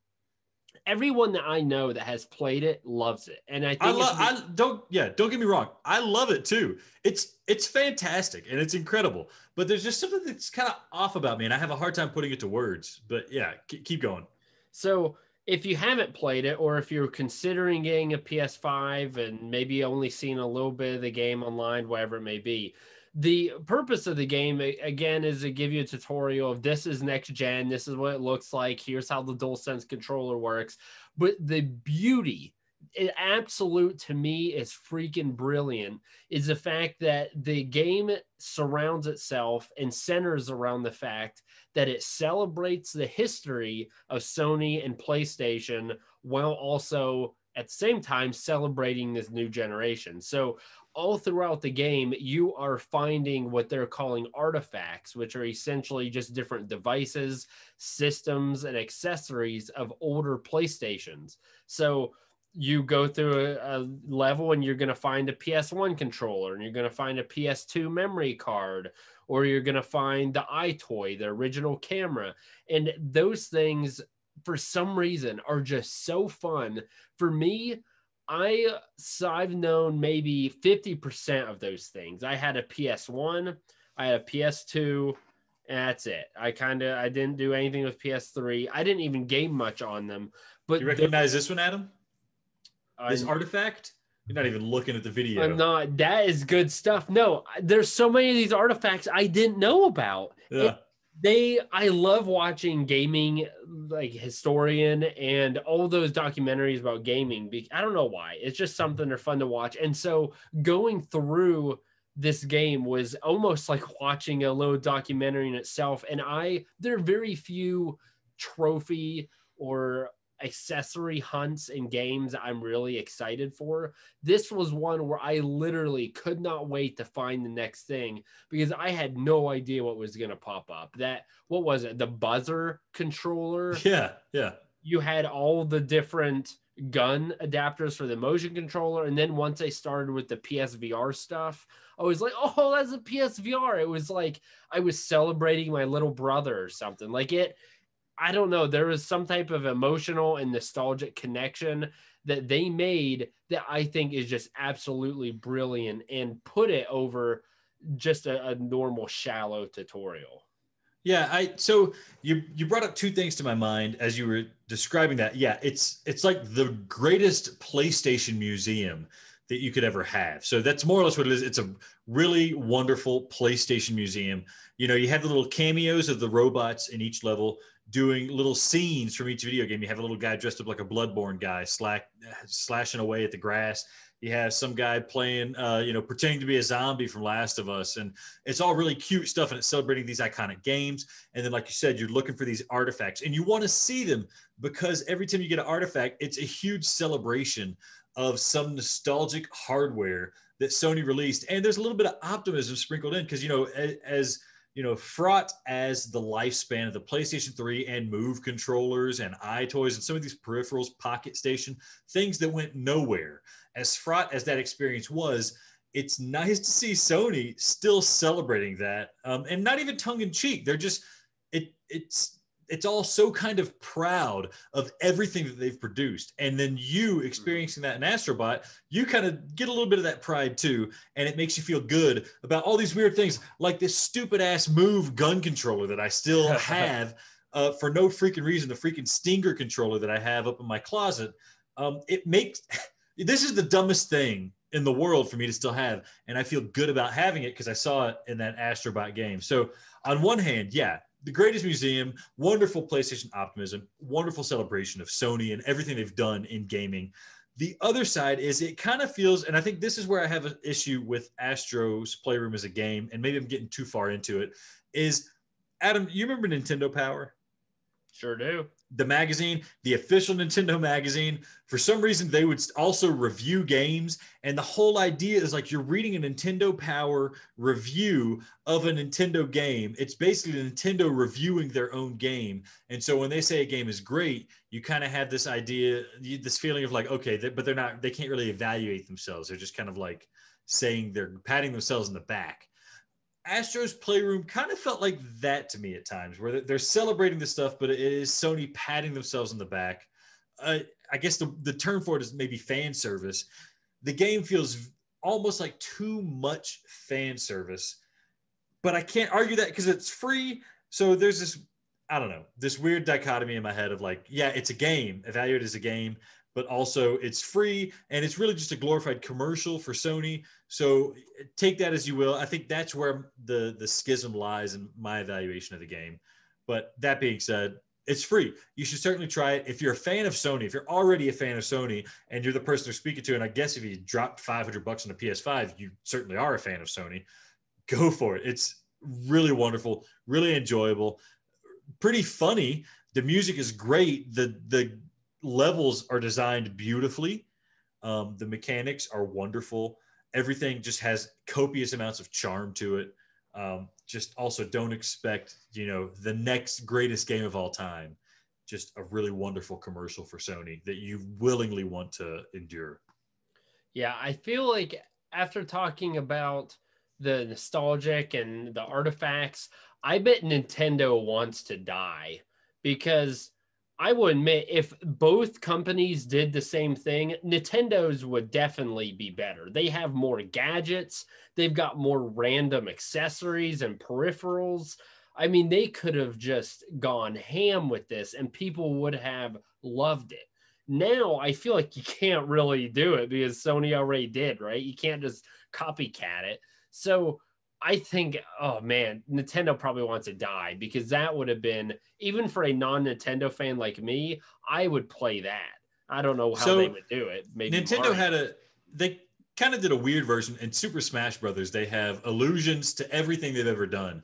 everyone that I know that has played it loves it. And I think don't get me wrong. I love it too. It's fantastic and it's incredible. But there's just something that's kind of off about me, and I have a hard time putting it to words. But yeah, keep going. So if you haven't played it, or if you're considering getting a PS5 and maybe only seen a little bit of the game online, whatever it may be, the purpose of the game, again, is to give you a tutorial of this is next gen, this is what it looks like, here's how the DualSense controller works. But the beauty, absolute to me, is freaking brilliant, is the fact that the game surrounds itself and centers around the fact that it celebrates the history of Sony and PlayStation while also at the same time celebrating this new generation. So all throughout the game, you are finding what they're calling artifacts, which are essentially just different devices, systems, and accessories of older PlayStations. So you go through a level and you're going to find a PS1 controller, and you're going to find a PS2 memory card, or you're going to find the iToy, the original camera. And those things, for some reason, are just so fun. For me, I've known maybe 50% of those things. I had a PS1, I had a PS2, and that's it. I didn't do anything with PS3. I didn't even game much on them. But you recognize this one, Adam? This artifact? You're not even looking at the video. I'm not. That is good stuff. No, there's so many of these artifacts I didn't know about. Yeah. I love watching gaming, like Historian and all those documentaries about gaming. I don't know why. It's just something they're fun to watch. And so going through this game was almost like watching a little documentary in itself. And there are very few trophy or accessory hunts and games I'm really excited for. This was one where I literally could not wait to find the next thing, because I had no idea what was going to pop up. What was it? The buzzer controller. Yeah. You had all the different gun adapters for the motion controller. And then once I started with the PSVR stuff, I was like, oh, that's a PSVR. It was like I was celebrating my little brother or something. I don't know. There was some type of emotional and nostalgic connection that they made that I think is just absolutely brilliant, and put it over just a normal shallow tutorial. Yeah, so you brought up two things to my mind as you were describing that. Yeah, it's like the greatest PlayStation museum that you could ever have. So that's more or less what it is. It's a really wonderful PlayStation museum. You have the little cameos of the robots in each level doing little scenes from each video game. You have a little guy dressed up like a Bloodborne guy, slashing away at the grass. You have some guy playing, pretending to be a zombie from Last of Us. And it's all really cute stuff, and it's celebrating these iconic games. And then, like you said, you're looking for these artifacts, and you want to see them, because every time you get an artifact, it's a huge celebration of some nostalgic hardware that Sony released. And there's a little bit of optimism sprinkled in, because, fraught as the lifespan of the PlayStation 3 and Move controllers and iToys and some of these peripherals, Pocket Station, things that went nowhere. As fraught as that experience was, it's nice to see Sony still celebrating that, and not even tongue in cheek. They're just, it's all so kind of proud of everything that they've produced. And then you experiencing that in Astrobot, you kind of get a little bit of that pride too. And it makes you feel good about all these weird things, like this stupid ass Move gun controller that I still have for no freaking reason, the freaking Stinger controller that I have up in my closet. This is the dumbest thing in the world for me to still have. And I feel good about having it because I saw it in that Astrobot game. So on one hand, yeah, the greatest museum, wonderful PlayStation optimism, wonderful celebration of Sony and everything they've done in gaming. The other side is it kind of feels, and I think this is where I have an issue with Astro's Playroom as a game, and maybe I'm getting too far into it, is, Adam, you remember Nintendo Power? Sure do. The magazine, the official Nintendo magazine. For some reason, they would also review games. And the whole idea is like you're reading a Nintendo Power review of a Nintendo game. It's basically Nintendo reviewing their own game. And so when they say a game is great, you kind of have this idea, this feeling of like, okay, but they can't really evaluate themselves. They're just kind of like saying they're patting themselves in the back. Astro's Playroom kind of felt like that to me at times, where they're celebrating the stuff, but it is Sony patting themselves on the back. I guess the term for it is maybe fan service. The game feels almost like too much fan service, but I can't argue that because it's free. So there's this, I don't know, this weird dichotomy in my head of like, yeah, it's a game, evaluate it as a game, but also it's free and it's really just a glorified commercial for Sony. So take that as you will. I think that's where the schism lies in my evaluation of the game. But that being said, it's free. You should certainly try it. If you're a fan of Sony, if you're already a fan of Sony and you're the person they're speaking to, and I guess if you dropped $500 on a PS5, you certainly are a fan of Sony, go for it. It's really wonderful, really enjoyable, pretty funny. The music is great. The levels are designed beautifully. The mechanics are wonderful. Everything just has copious amounts of charm to it. Just also don't expect, the next greatest game of all time. Just a really wonderful commercial for Sony that you willingly want to endure. Yeah, I feel like after talking about the nostalgic and the artifacts, I bet Nintendo wants to die, because I will admit, if both companies did the same thing, Nintendo's would definitely be better. They have more gadgets. They've got more random accessories and peripherals. I mean, they could have just gone ham with this and people would have loved it. Now, I feel like you can't really do it because Sony already did, right? You can't just copycat it. So I think, oh man, Nintendo probably wants to die, because that would have been, even for a non-Nintendo fan like me, I would play that. I don't know how they would do it. Maybe Nintendo they kind of did a weird version in Super Smash Brothers. They have allusions to everything they've ever done,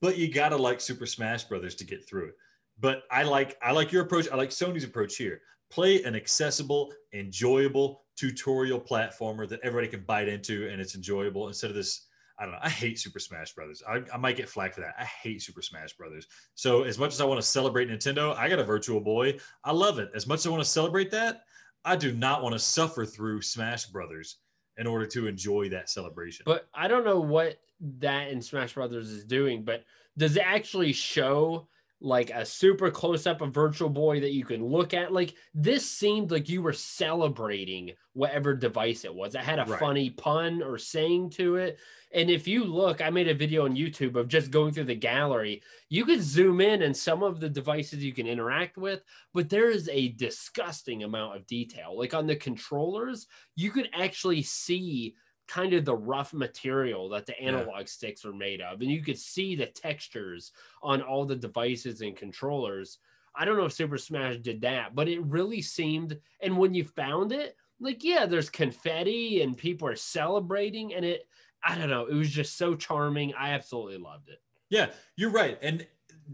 but you got to like Super Smash Brothers to get through it. But I like your approach. I like Sony's approach here. Play an accessible, enjoyable tutorial platformer that everybody can bite into and it's enjoyable, instead of this, I don't know. I hate Super Smash Brothers. I might get flack for that. I hate Super Smash Brothers. So as much as I want to celebrate Nintendo, I got a Virtual Boy. I love it. As much as I want to celebrate that, I do not want to suffer through Smash Brothers in order to enjoy that celebration. But I don't know what that in Smash Brothers is doing, but does it actually show like a super close up of Virtual Boy that you can look at? Like, this seemed like you were celebrating whatever device it was. It had a funny pun or saying to it. And if you look, I made a video on YouTube of just going through the gallery. You could zoom in and some of the devices you can interact with, but there is a disgusting amount of detail. Like on the controllers, you could actually see kind of the rough material that the analog sticks are made of. And you could see the textures on all the devices and controllers. I don't know if Super Smash did that, but it really seemed, and when you found it, like, yeah, there's confetti and people are celebrating, and I don't know, it was just so charming. I absolutely loved it. Yeah, you're right. And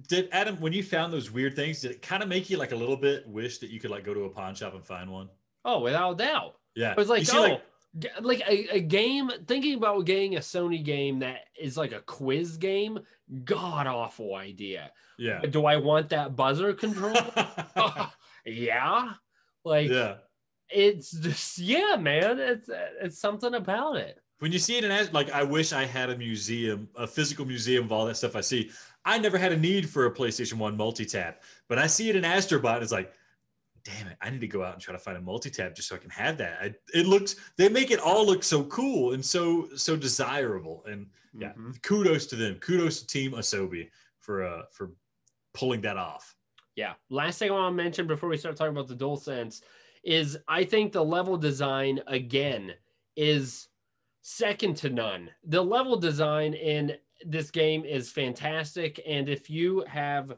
did Adam, when you found those weird things, did it kind of make you like a little bit wish that you could like go to a pawn shop and find one? Oh, without a doubt. Yeah. I was like, like a game, thinking about getting a Sony game that is like a quiz game, god awful idea. Yeah. Do I want that buzzer control? Yeah. Like, yeah. It's just, yeah, man. It's something about it. When you see it in, like, I wish I had a museum, a physical museum of all that stuff I see. I never had a need for a PlayStation 1 multi-tap, but I see it in Astro Bot. It's like, damn it, I need to go out and try to find a multi-tap just so I can have that. They make it all look so cool and so desirable. And yeah, kudos to them. Kudos to Team Asobi for pulling that off. Yeah. Last thing I want to mention before we start talking about the DualSense is I think the level design, again, is second to none. The level design in this game is fantastic. And if you have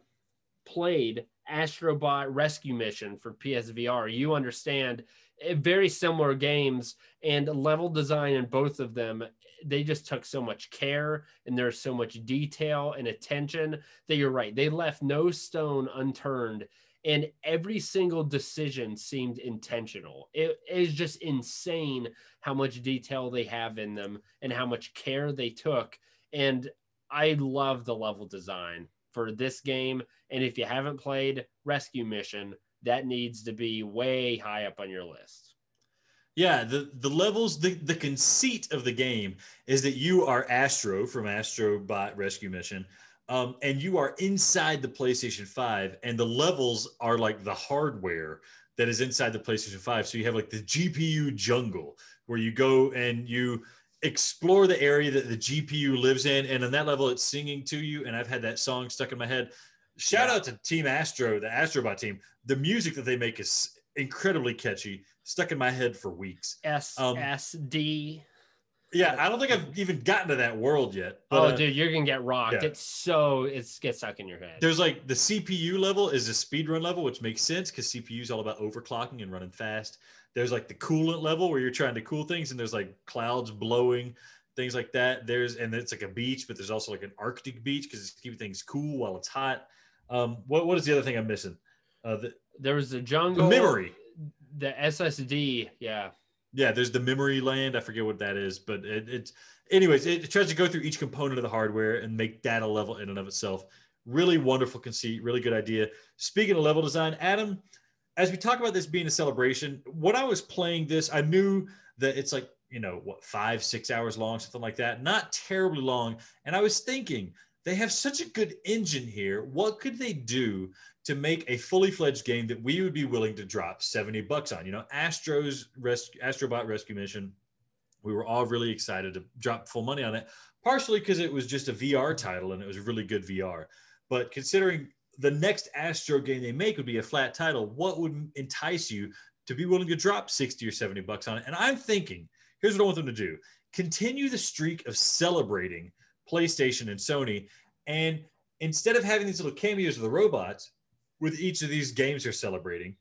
played Astro Bot Rescue Mission for PSVR, you understand very similar games, and level design in both of them, they just took so much care and there's so much detail and attention that you're right. They left no stone unturned, and every single decision seemed intentional. It is just insane how much detail they have in them and how much care they took. And I love the level design for this game. And if you haven't played Rescue Mission, that needs to be way high up on your list. Yeah, the levels, the conceit of the game is that you are Astro from Astro Bot Rescue Mission, and you are inside the PlayStation 5, and the levels are like the hardware that is inside the PlayStation 5. So you have like the GPU jungle where you go and you explore the area that the GPU lives in, and on that level it's singing to you. And I've had that song stuck in my head. Shout out to Team Astro, the Astrobot team. The music that they make is incredibly catchy, stuck in my head for weeks. SSD. Yeah, I don't think I've even gotten to that world yet. But, dude, you're gonna get rocked. Yeah. It gets stuck in your head. There's like the CPU level is a speedrun level, which makes sense because CPU is all about overclocking and running fast. There's like the coolant level where you're trying to cool things, and there's like clouds blowing, things like that. And it's like a beach, but there's also like an Arctic beach because it's keeping things cool while it's hot. What is the other thing I'm missing? There was the jungle, the memory, the SSD. Yeah, there's the memory land. I forget what that is, but anyways, it tries to go through each component of the hardware and make that a level in and of itself. Really wonderful conceit, really good idea. Speaking of level design, Adam, as we talk about this being a celebration, when I was playing this, I knew that it's like, 5-6 hours long, something like that. Not terribly long. And I was thinking, they have such a good engine here. What could they do to make a fully fledged game that we would be willing to drop $70 on? Astrobot Rescue Mission. We were all really excited to drop full money on it, partially because it was just a VR title and it was really good VR. But considering the next Astro game they make would be a flat title, what would entice you to be willing to drop $60 or $70 on it? And I'm thinking, here's what I want them to do. Continue the streak of celebrating PlayStation and Sony. And instead of having these little cameos of the robots, with each of these games they're celebrating,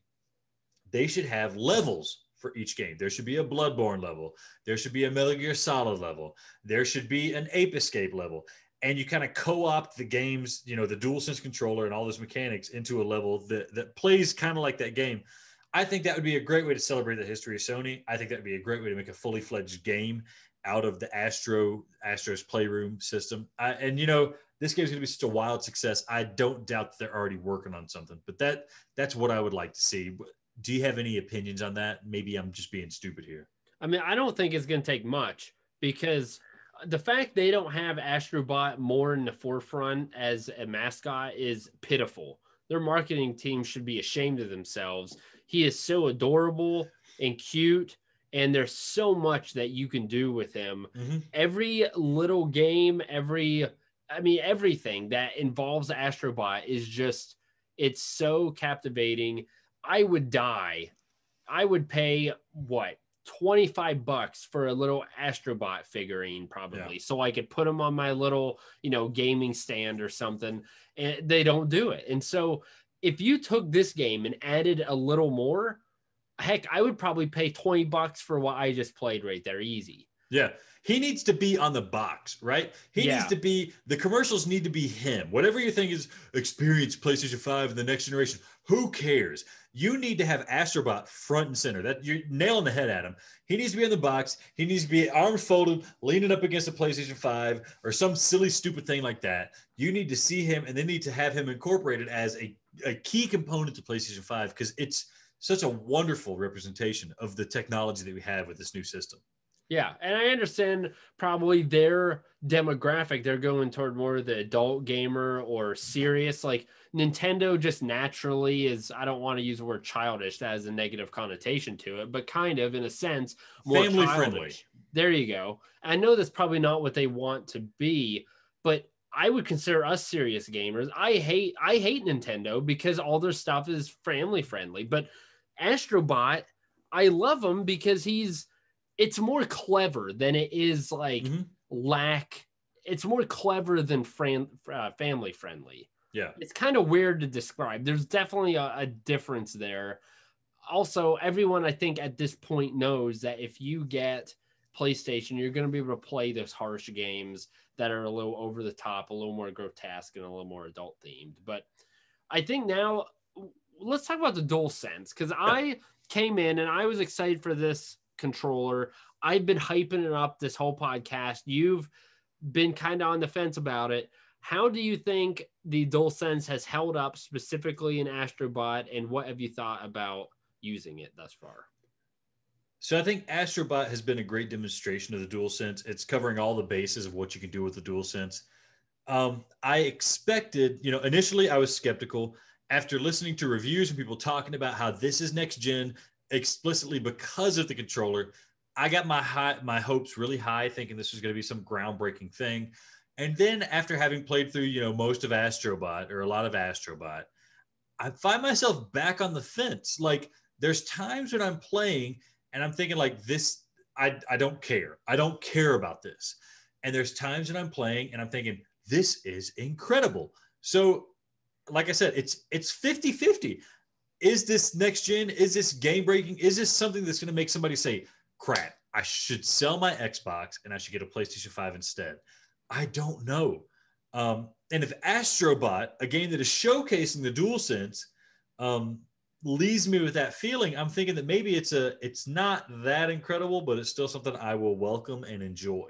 they should have levels for each game. There should be a Bloodborne level. There should be a Metal Gear Solid level. There should be an Ape Escape level. And you kind of co-opt the games, the DualSense controller and all those mechanics into a level that plays kind of like that game. I think that would be a great way to celebrate the history of Sony. I think that would be a great way to make a fully fledged game out of the Astro's Playroom system. This game's going to be such a wild success. I don't doubt that they're already working on something, but that's what I would like to see. Do you have any opinions on that? Maybe I'm just being stupid here. I mean, I don't think it's going to take much because the fact they don't have Astrobot more in the forefront as a mascot is pitiful. Their marketing team should be ashamed of themselves. He is so adorable and cute, and there's so much that you can do with him. Mm-hmm. Every little game, everything that involves Astrobot is just, it's so captivating. I would die. I would pay $25 for a little Astrobot figurine probably. Yeah. So I could put him on my little, gaming stand or something, and they don't do it. And so if you took this game and added a little more, heck, I would probably pay $20 for what I just played right there. Easy. Yeah. He needs to be on the box, right? He needs to be, the commercials need to be him. Whatever you think is experience PlayStation 5 and the next generation, who cares? You need to have Astrobot front and center. That you're nailing the head at him. He needs to be on the box. He needs to be arms folded, leaning up against the PlayStation 5 or some silly, stupid thing like that. You need to see him and then need to have him incorporated as a key component to PlayStation 5 because it's such a wonderful representation of the technology that we have with this new system. Yeah, and I understand probably their demographic. They're going toward more of the adult gamer or serious. Like Nintendo just naturally is, I don't want to use the word childish. That has a negative connotation to it, but kind of in a sense, more family childish. Friendly. There you go. I know that's probably not what they want to be, but I would consider us serious gamers. I hate Nintendo because all their stuff is family friendly, but Astrobot, I love him because it's more clever than it is like it's more clever than family friendly. Yeah. It's kind of weird to describe. There's definitely a difference there. Also, everyone I think at this point knows that if you get PlayStation, you're going to be able to play those harsh games that are a little over the top, a little more grotesque and a little more adult themed. But I think now let's talk about the DualSense because I came in and I was excited for this controller. I've been hyping it up this whole podcast. You've been kind of on the fence about it. How do you think the DualSense has held up specifically in Astrobot, and what have you thought about using it thus far? So I think Astrobot has been a great demonstration of the DualSense. It's covering all the bases of what you can do with the DualSense. I expected, initially I was skeptical. After listening to reviews and people talking about how this is next gen, explicitly because of the controller, I got my hopes really high, thinking this was going to be some groundbreaking thing. And then after having played through, most of Astrobot or a lot of Astrobot, I find myself back on the fence. Like there's times when I'm playing and I'm thinking like this, I don't care. I don't care about this. And there's times when I'm playing and I'm thinking, this is incredible. So like I said, it's 50-50. Is this next gen? Is this game breaking? Is this something that's going to make somebody say, crap, I should sell my Xbox and I should get a PlayStation 5 instead? I don't know. And if Astrobot, a game that is showcasing the DualSense, leaves me with that feeling, I'm thinking that maybe it's not that incredible, but it's still something I will welcome and enjoy.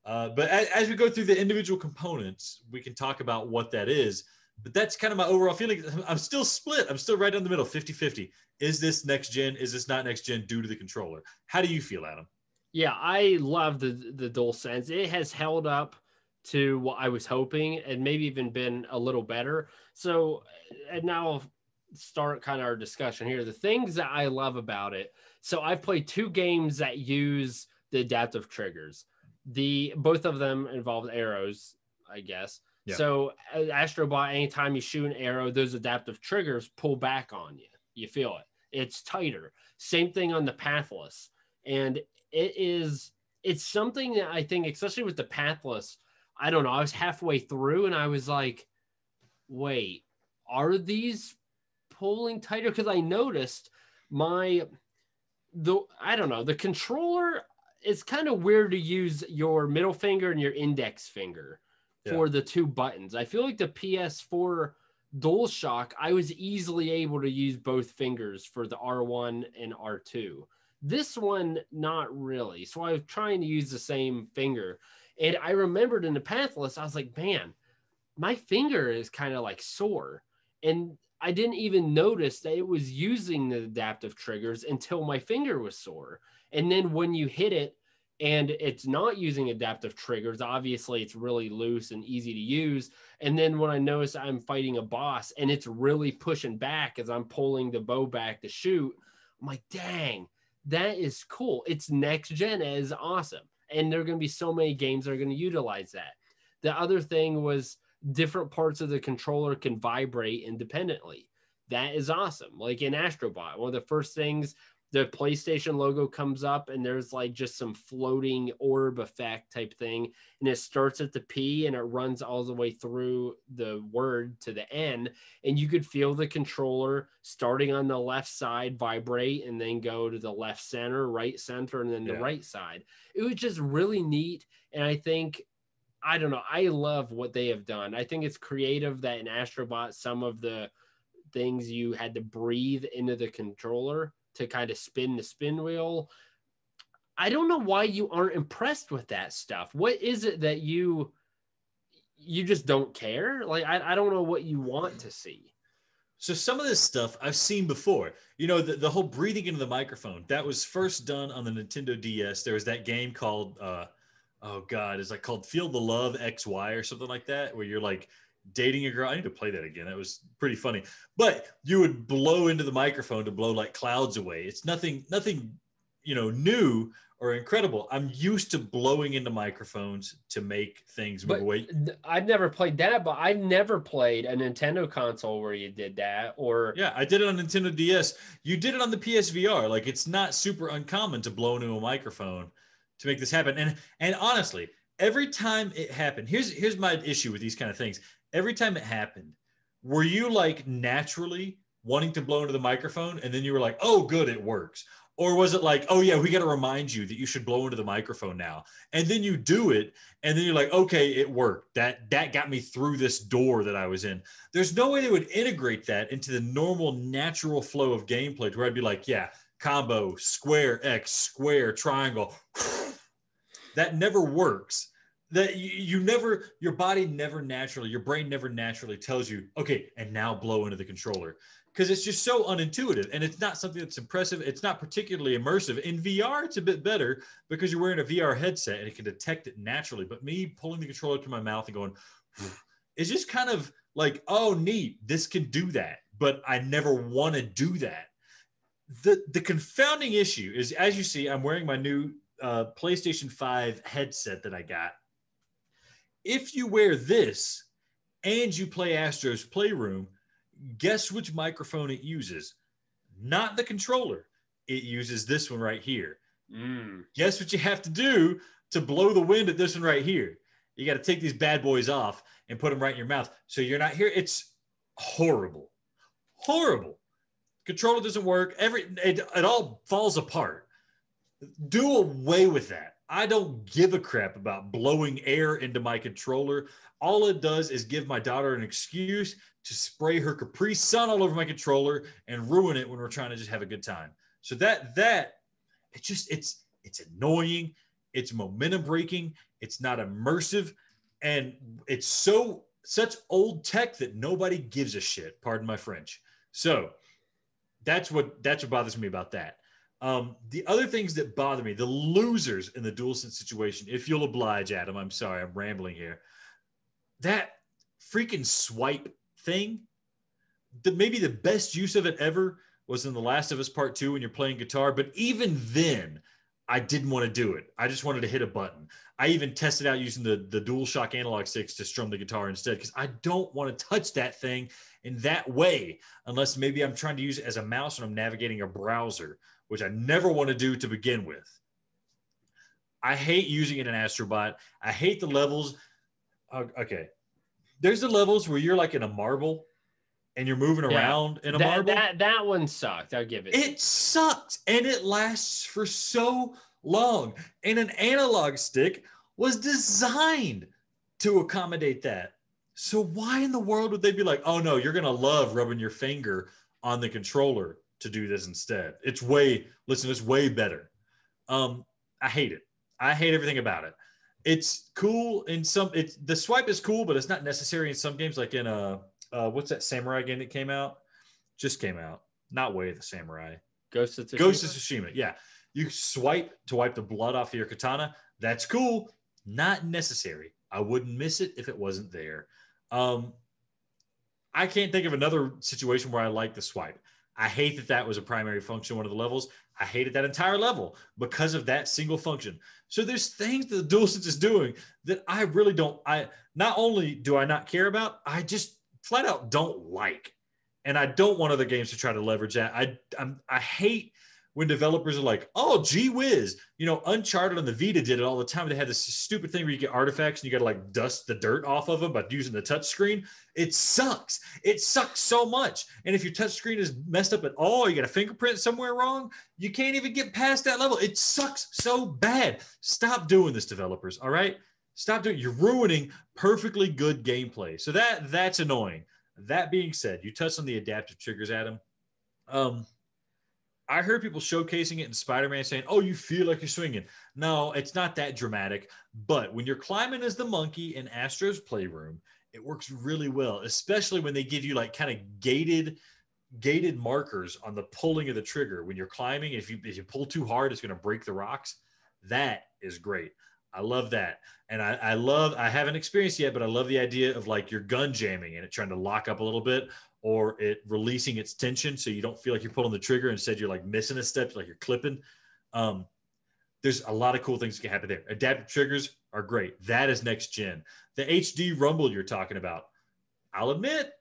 But as we go through the individual components, we can talk about what that is. But that's kind of my overall feeling. I'm still split. I'm still right down the middle, 50-50. Is this next gen? Is this not next gen due to the controller? How do you feel, Adam? Yeah, I love the DualSense. It has held up to what I was hoping and maybe even been a little better. So, and now I'll start kind of our discussion here. The things that I love about it. So I've played 2 games that use the adaptive triggers. Both of them involved arrows, I guess. Yeah. So Astrobot, anytime you shoot an arrow, those adaptive triggers pull back on you. You feel it. It's tighter. Same thing on the Pathless. And it's something that I think, especially with the Pathless, I don't know. I was halfway through and I was like, wait, are these pulling tighter? Because I noticed I don't know, the controller, it's kind of weird to use your middle finger and your index finger for the 2 buttons. I feel like the PS4 DualShock, I was easily able to use both fingers for the R1 and R2. This one, not really. So I was trying to use the same finger. And I remembered in the Pathless, I was like, man, my finger is kind of like sore. And I didn't even notice that it was using the adaptive triggers until my finger was sore. And then when you hit it and it's not using adaptive triggers, obviously it's really loose and easy to use. And then when I notice I'm fighting a boss and it's really pushing back as I'm pulling the bow back to shoot, I'm like, dang, that is cool. It's next gen. It is awesome. And there are going to be so many games that are going to utilize that. The other thing was different parts of the controller can vibrate independently. That is awesome. Like in Astrobot, one of the first things, the PlayStation logo comes up and there's like just some floating orb effect type thing. And it starts at the P and it runs all the way through the word to the N. And you could feel the controller starting on the left side vibrate and then go to the left center, right center, and then the right side. It was just really neat. And I think, I don't know, I love what they have done. I think it's creative that in Astrobot, some of the things you had to breathe into the controller to kind of spin the spin wheel. I don't know why you aren't impressed with that stuff. What is it that you just don't care? Like, I don't know what you want to see. So some of this stuff I've seen before. The whole breathing into the microphone, that was first done on the Nintendo DS. There was that game called, it's like called Feel the Love XY or something like that, where you're like dating a girl. I need to play that again. That was pretty funny. But you would blow into the microphone to blow like clouds away. It's nothing, new or incredible. I'm used to blowing into microphones to make things move away. I've never played that, but I've never played a Nintendo console where you did that. Yeah, I did it on Nintendo DS. You did it on the PSVR. Like, it's not super uncommon to blow into a microphone to make this happen. And honestly, every time it happened, here's my issue with these kind of things. Every time it happened, were you like naturally wanting to blow into the microphone and then you were like, oh, good, it works? Or was it like, oh yeah, we got to remind you that you should blow into the microphone now. And then you do it. And then you're like, okay, it worked. That got me through this door that I was in. There's no way they would integrate that into the normal natural flow of gameplay to where I'd be like, yeah, combo, square, X, square, triangle. That never works. That your body never naturally, your brain never naturally tells you, okay, and now blow into the controller. Because it's just so unintuitive and it's not something that's impressive. It's not particularly immersive. In VR, it's a bit better because you're wearing a VR headset and it can detect it naturally. But me pulling the controller to my mouth and going, it's just kind of like, oh, neat, this can do that. But I never want to do that. The confounding issue is, as you see, I'm wearing my new PlayStation 5 headset that I got. if you wear this and you play Astro's Playroom, guess which microphone it uses? Not the controller. It uses this one right here. Guess what you have to do to blow the wind at this one right here? You got to take these bad boys off and put them right in your mouth. So you're not here. It's horrible. Horrible. Controller doesn't work. It all falls apart. Do away with that. I don't give a crap about blowing air into my controller. All it does is give my daughter an excuse to spray her Capri Sun all over my controller and ruin it when we're trying to just have a good time. So it's annoying. It's momentum breaking. It's not immersive. And it's such old tech that nobody gives a shit. Pardon my French. So that's what bothers me about that. The other things that bother me, the losers in the DualSense situation, if you'll oblige, Adam, I'm sorry, I'm rambling here. That freaking swipe thing, maybe the best use of it ever was in The Last of Us Part 2 when you're playing guitar. But even then, I didn't want to do it. I just wanted to hit a button. I even tested out using the DualShock analog sticks to strum the guitar instead, because I don't want to touch that thing in that way, unless maybe I'm trying to use it as a mouse and I'm navigating a browser, which I never want to do to begin with. I hate using it in Astrobot. I hate the levels. Okay. There's the levels where you're like in a marble and you're moving around in a marble. That one sucked. I'll give it. It sucked, and it lasts for so long. And an analog stick was designed to accommodate that. So why in the world would they be like, oh no, you're going to love rubbing your finger on the controller to do this instead? It's way better. I hate it. I hate everything about it. It's cool in some, the swipe is cool, but it's not necessary in some games, like in what's that samurai game that came out? Just came out. Not Way of the Samurai. Ghost of Tsushima. Yeah. You swipe to wipe the blood off of your katana. That's cool. Not necessary. I wouldn't miss it if it wasn't there. I can't think of another situation where I like the swipe. I hate that was a primary function, one of the levels. I hated that entire level because of that single function. So there's things that the DualSense is doing that I really don't, not only do I not care about, I just flat out don't like. And I don't want other games to try to leverage that. I hate when developers are like, oh, gee whiz. Uncharted and the Vita did it all the time. They had this stupid thing where you get artifacts and you got to like dust the dirt off of them by using the touch screen. It sucks. It sucks so much. And if your touch screen is messed up at all, you got a fingerprint somewhere wrong, you can't even get past that level. It sucks so bad. Stop doing this, developers. All right? Stop doing it. You're ruining perfectly good gameplay. So that's annoying. That being said, you touched on the adaptive triggers, Adam. I heard people showcasing it in Spider-Man saying, oh, you feel like you're swinging. No, it's not that dramatic. But when you're climbing as the monkey in Astro's Playroom, it works really well, especially when they give you like kind of gated markers on the pulling of the trigger. When you're climbing, if you pull too hard, it's going to break the rocks. That is great. I love that. And I haven't experienced yet, but I love the idea of like your gun jamming and it trying to lock up a little bit, or it releasing its tension so you don't feel like you're pulling the trigger. Instead, you're like missing a step, like you're clipping. There's a lot of cool things that can happen there. Adaptive triggers are great. That is next gen. The HD rumble you're talking about, I'll admit,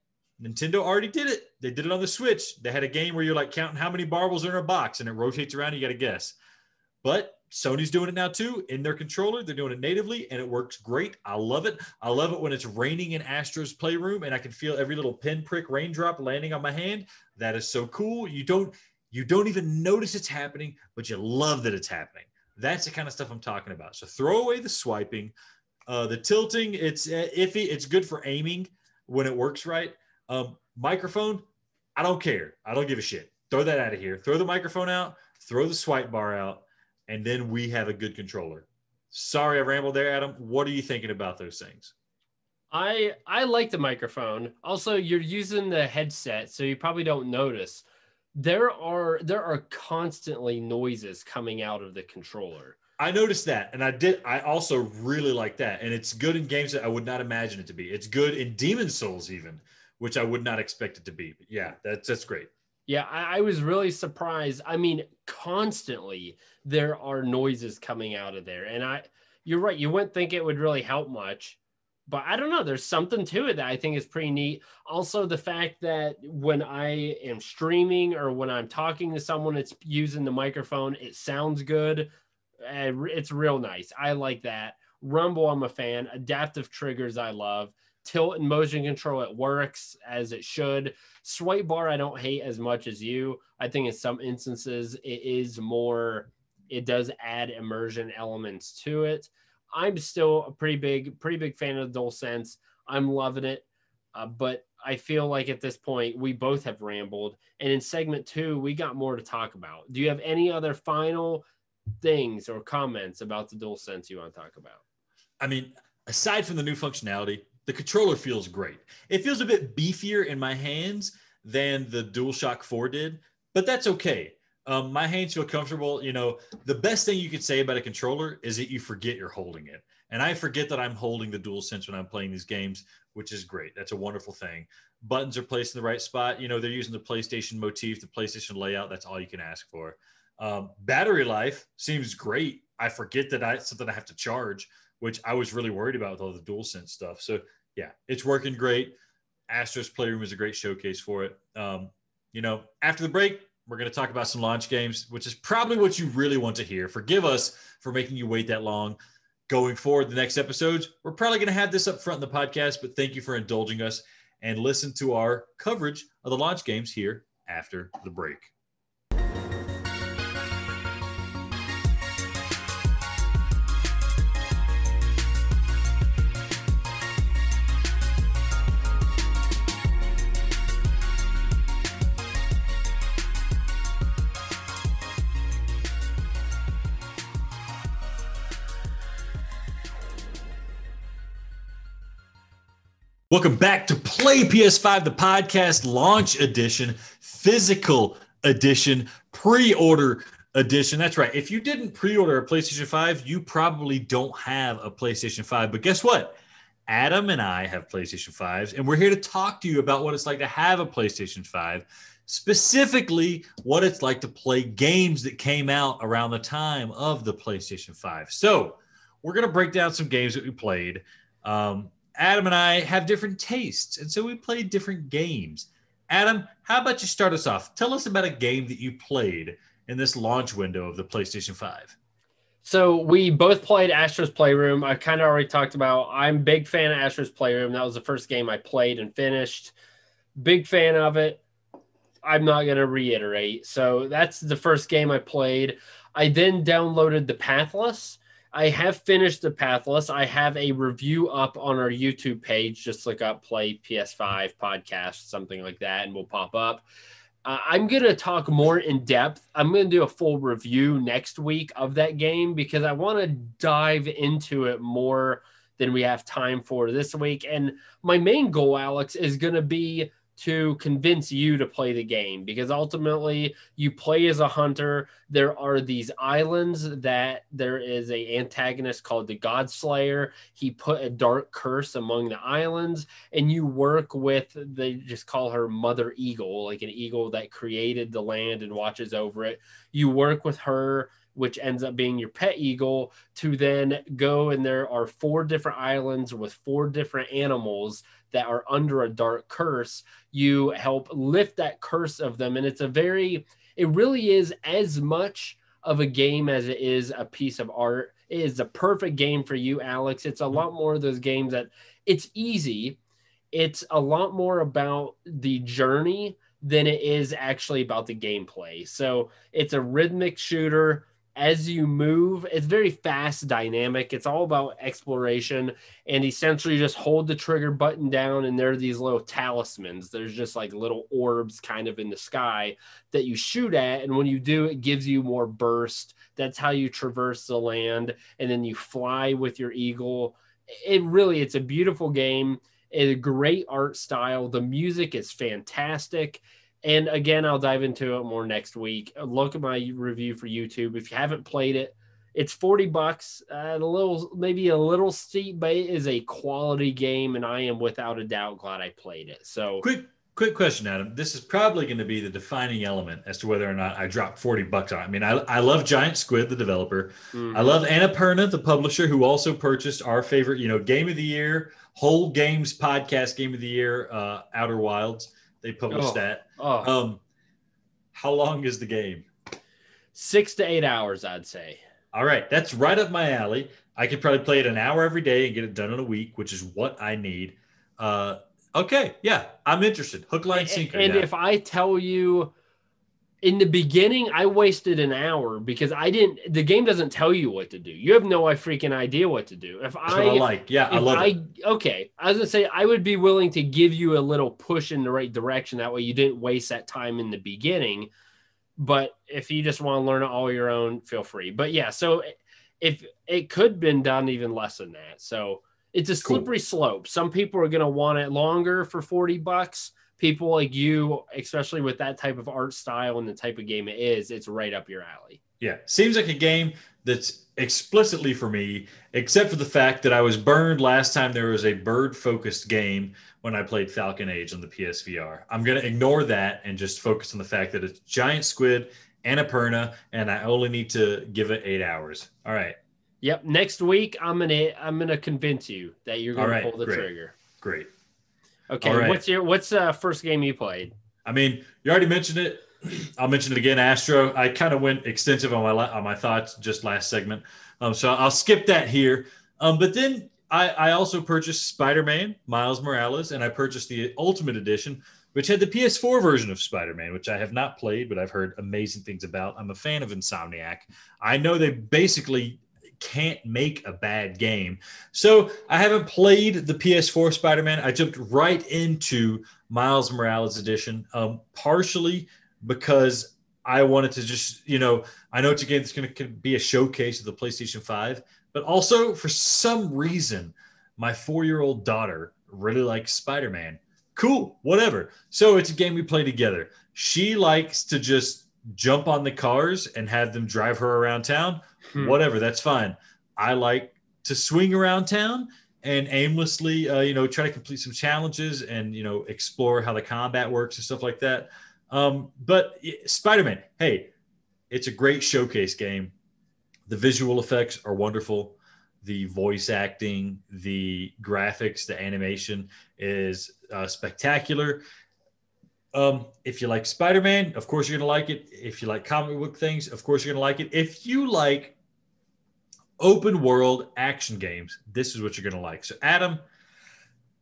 Nintendo already did it. They did it on the Switch. They had a game where you're like counting how many marbles are in a box and it rotates around. You got to guess. But Sony's doing it now too in their controller. They're doing it natively and it works great. I love it. I love it when it's raining in Astro's Playroom and I can feel every little pinprick raindrop landing on my hand. That is so cool. You don't even notice it's happening, but you love that it's happening. That's the kind of stuff I'm talking about. So throw away the swiping, the tilting. It's iffy. It's good for aiming when it works right. Microphone, I don't care. I don't give a shit. Throw that out of here. Throw the microphone out. Throw the swipe bar out. And then we have a good controller. Sorry, I rambled there, Adam. What are you thinking about those things? I like the microphone. Also, you're using the headset, so you probably don't notice. There are constantly noises coming out of the controller. I noticed that, and I also really like that. And it's good in games that I would not imagine it to be. It's good in Demon Souls even, which I would not expect it to be. But yeah, that's great. Yeah, I was really surprised. I mean, constantly there are noises coming out of there. And you're right, you wouldn't think it would really help much. But I don't know. There's something to it that I think is pretty neat. Also, the fact that when I am streaming or when I'm talking to someone, it's using the microphone. It sounds good. It's real nice. I like that. Rumble, I'm a fan. Adaptive triggers, I love. Tilt and motion control, it works as it should. Swipe bar, I don't hate as much as you. I think in some instances it does add immersion elements to it. I'm still a pretty big fan of the DualSense. I'm loving it. But I feel like at this point, we both have rambled. And in segment 2, we got more to talk about. Do you have any other final things or comments about the DualSense you want to talk about? I mean, aside from the new functionality, the controller feels great. It feels a bit beefier in my hands than the DualShock 4 did, but that's okay. My hands feel comfortable. You know, the best thing you could say about a controller is that you forget you're holding it. And I forget that I'm holding the DualSense when I'm playing these games, which is great. That's a wonderful thing. Buttons are placed in the right spot. You know, they're using the PlayStation motif, the PlayStation layout. That's all you can ask for. Battery life seems great. I forget that it's something I have to charge, which I was really worried about with all the DualSense stuff. So yeah, it's working great. Astro's Playroom is a great showcase for it. You know, after the break, we're going to talk about some launch games, which is probably what you really want to hear. Forgive us for making you wait that long. Going forward, the next episodes, we're probably going to have this up front in the podcast, but thank you for indulging us and listen to our coverage of the launch games here after the break. Welcome back to Play PS5, the podcast launch edition, physical edition, pre-order edition. That's right. If you didn't pre-order a PlayStation 5, you probably don't have a PlayStation 5. But guess what? Adam and I have PlayStation 5s, and we're here to talk to you about what it's like to have a PlayStation 5, specifically what it's like to play games that came out around the time of the PlayStation 5. So we're going to break down some games that we played. Adam and I have different tastes, and so we played different games. Adam, how about you start us off? Tell us about a game that you played in this launch window of the PlayStation 5. So we both played Astro's Playroom. I kind of already talked about, I'm a big fan of Astro's Playroom. That was the first game I played and finished. Big fan of it. I'm not going to reiterate. So that's the first game I played. I then downloaded the Pathless. I have finished the Pathless. I have a review up on our YouTube page. Just look up Play PS5 podcast, something like that, and we'll pop up. I'm going to talk more in depth. I'm going to do a full review next week of that game because I want to dive into it more than we have time for this week. And my main goal, Alex, is going to be to convince you to play the game because ultimately you play as a hunter. There are these islands that there is a antagonist called the Godslayer. He put a dark curse among the islands and you work with, they just call her Mother Eagle, like an eagle that created the land and watches over it. You work with her, which ends up being your pet eagle, to then go, and there are 4 different islands with 4 different animals that are under a dark curse. You help lift that curse of them, and it really is as much of a game as it is a piece of art. It is the perfect game for you, Alex. It's a lot more of those games that it's easy. It's a lot more about the journey than it is actually about the gameplay. So it's a rhythmic shooter. As you move, it's very fast, dynamic. It's all about exploration, and essentially just hold the trigger button down, and there are these little talismans. There's just like little orbs kind of in the sky that you shoot at, and when you do, it gives you more burst. That's how you traverse the land, and then you fly with your eagle. It's a beautiful game. It's a great art style. The music is fantastic. And again, I'll dive into it more next week. Look at my review for YouTube. If you haven't played it, it's $40. Maybe a little steep, but it is a quality game, and I am without a doubt glad I played it. So quick Quick question, Adam. This is probably going to be the defining element as to whether or not I dropped $40 on it. I mean, I love Giant Squid, the developer. I love Annapurna, the publisher, who also purchased our favorite, game of the year, whole games podcast game of the year, Outer Wilds. They published that. How long is the game? 6 to 8 hours, I'd say. All right. That's right up my alley. I could probably play it an hour every day and get it done in a week, which is what I need. Okay. Yeah. I'm interested. Hook, line, sinker. And if I tell you in the beginning, I wasted an hour because the game doesn't tell you what to do. You have no freaking idea what to do. That's what I like. Yeah. I love it. Okay. I was going to say, I would be willing to give you a little push in the right direction. That way you didn't waste that time in the beginning. But if you just want to learn it all your own, feel free. But yeah, so if it could have been done even less than that. So it's a slippery slope. Some people are going to want it longer for $40. People like you, especially with that type of art style and the type of game it is, it's right up your alley. Yeah. Seems like a game that's explicitly for me, except for the fact that I was burned last time there was a bird-focused game when I played Falcon Age on the PSVR. I'm going to ignore that and just focus on the fact that it's Giant Squid, Annapurna, and I only need to give it 8 hours. All right. Yep. Next week, I'm gonna convince you that you're gonna pull the trigger. Great. Okay. Right. What's first game you played? I mean, you already mentioned it. I'll mention it again. Astro. I kind of went extensive on my thoughts just last segment, so I'll skip that here. But then I also purchased Spider-Man Miles Morales, and I purchased the Ultimate Edition, which had the PS4 version of Spider-Man, which I have not played, but I've heard amazing things about. I'm a fan of Insomniac. I know they basically can't make a bad game. So I haven't played the PS4 Spider-Man. I jumped right into Miles Morales Edition, partially because I wanted to just, I know it's a game that's going to be a showcase of the PlayStation 5, but also for some reason, my 4-year-old daughter really likes Spider-Man. Cool, whatever. So it's a game we play together. She likes to just jump on the cars and have them drive her around town. Whatever, that's fine. I like to swing around town and aimlessly, try to complete some challenges and, explore how the combat works and stuff like that. But Spider-Man, hey, it's a great showcase game. The visual effects are wonderful. The voice acting, the graphics, the animation is spectacular. If you like Spider-Man, of course you're going to like it. If you like comic book things, of course you're going to like it. If you like open world action games, this is what you're going to like. So Adam,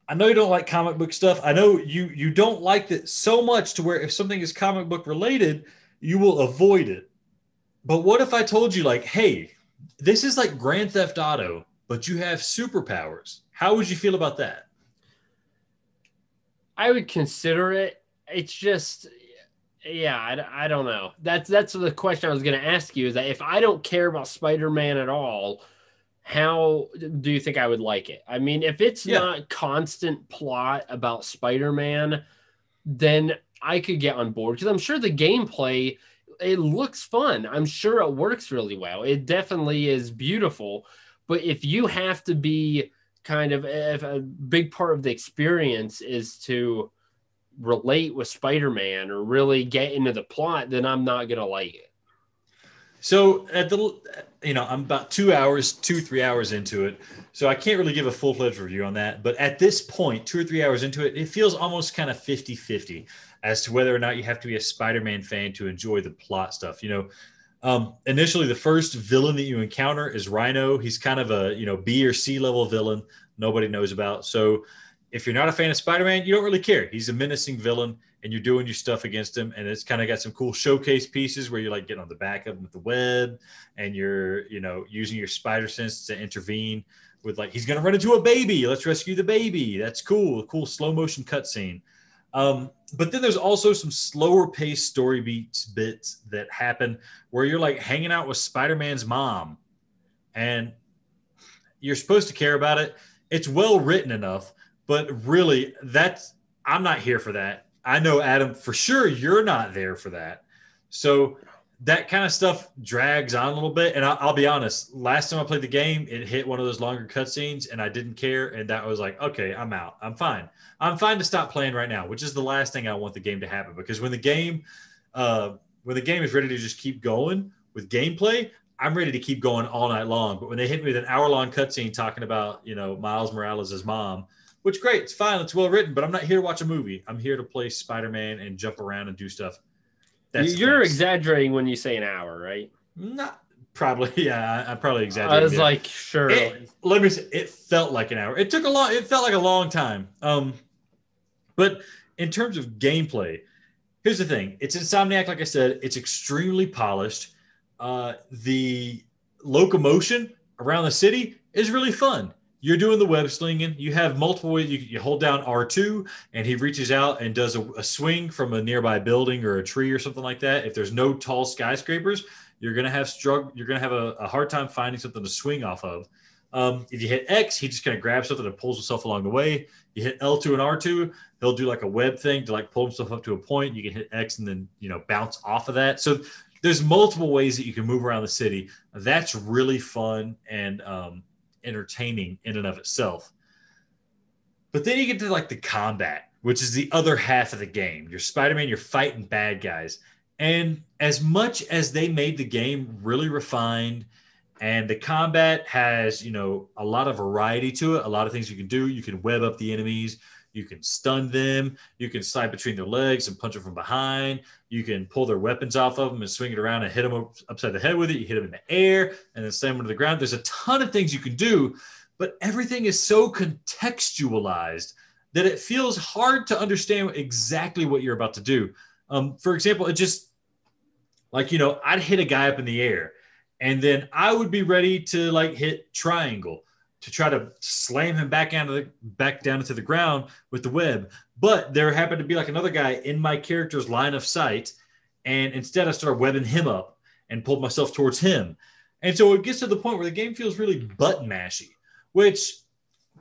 I know you don't like comic book stuff. I know you don't like it so much to where if something is comic book related, you will avoid it. But what if I told you like, hey, this is like Grand Theft Auto, but you have superpowers? How would you feel about that? I would consider it. It's just, I don't know. That's the question I was going to ask you, is that if I don't care about Spider-Man at all, how do you think I would like it? I mean, if it's not constant plot about Spider-Man, then I could get on board, because I'm sure the gameplay, it looks fun. I'm sure it works really well. It definitely is beautiful. But if you have to be if a big part of the experience is to relate with Spider-Man or really get into the plot, then I'm not going to like it. So I'm about 3 hours into it. So I can't really give a full-fledged review on that. But at this point, 2 or 3 hours into it, it feels almost kind of 50-50 as to whether or not you have to be a Spider-Man fan to enjoy the plot stuff. Initially the first villain that you encounter is Rhino. He's kind of a, B or C level villain nobody knows about. So if you're not a fan of Spider-Man, you don't really care. He's a menacing villain and you're doing your stuff against him. And it's kind of got some cool showcase pieces where you're like getting on the back of him with the web and you're, using your spider sense to intervene with like, he's going to run into a baby. Let's rescue the baby. That's cool. A cool slow motion cutscene. But then there's also some slower paced story bits that happen where you're like hanging out with Spider-Man's mom and you're supposed to care about it. It's well written enough, but really I'm not here for that. I know, Adam, for sure you're not there for that. So that kind of stuff drags on a little bit. And I'll be honest, last time I played the game, it hit one of those longer cutscenes and I didn't care. And that was like, okay, I'm out. I'm fine. I'm fine to stop playing right now, which is the last thing I want the game to happen. Because when the game is ready to just keep going with gameplay, I'm ready to keep going all night long. But when they hit me with an hour-long cutscene talking about, you know, Miles Morales' mom, which great, it's fine, it's well written, but I'm not here to watch a movie. I'm here to play Spider-Man and jump around and do stuff. You're exaggerating when you say an hour, right? Not probably. Yeah, I'm probably exaggerating. I was like, sure. Let me say, it felt like an hour. It felt like a long time. But in terms of gameplay, here's the thing. It's Insomniac, like I said. It's extremely polished. The locomotion around the city is really fun. You're doing the web slinging. You have multiple ways. You hold down R2, and he reaches out and does a swing from a nearby building or a tree or something like that. If there's no tall skyscrapers, you're gonna have a hard time finding something to swing off of. If you hit X, he just kind of grabs something and pulls himself along the way. You hit L2 and R2, he'll do like a web thing to like pull himself up to a point. You can hit X and then, you know, bounce off of that. So there's multiple ways that you can move around the city. That's really fun and entertaining in and of itself. But then you get to like the combat, which is the other half of the game. You're Spider-Man, you're fighting bad guys. And as much as they made the game really refined and the combat has, you know, a lot of variety to it, a lot of things you can do. You can web up the enemies. You can stun them. You can slide between their legs and punch them from behind. You can pull their weapons off of them and swing it around and hit them upside the head with it. You hit them in the air and then slam them to the ground. There's a ton of things you can do, but everything is so contextualized that it feels hard to understand exactly what you're about to do. For example, it just like, you know, I'd hit a guy up in the air and then I would be ready to like hit triangle to try to slam him back down into the ground with the web. But there happened to be like another guy in my character's line of sight. And instead I started webbing him up and pulled myself towards him. And so it gets to the point where the game feels really button mashy, which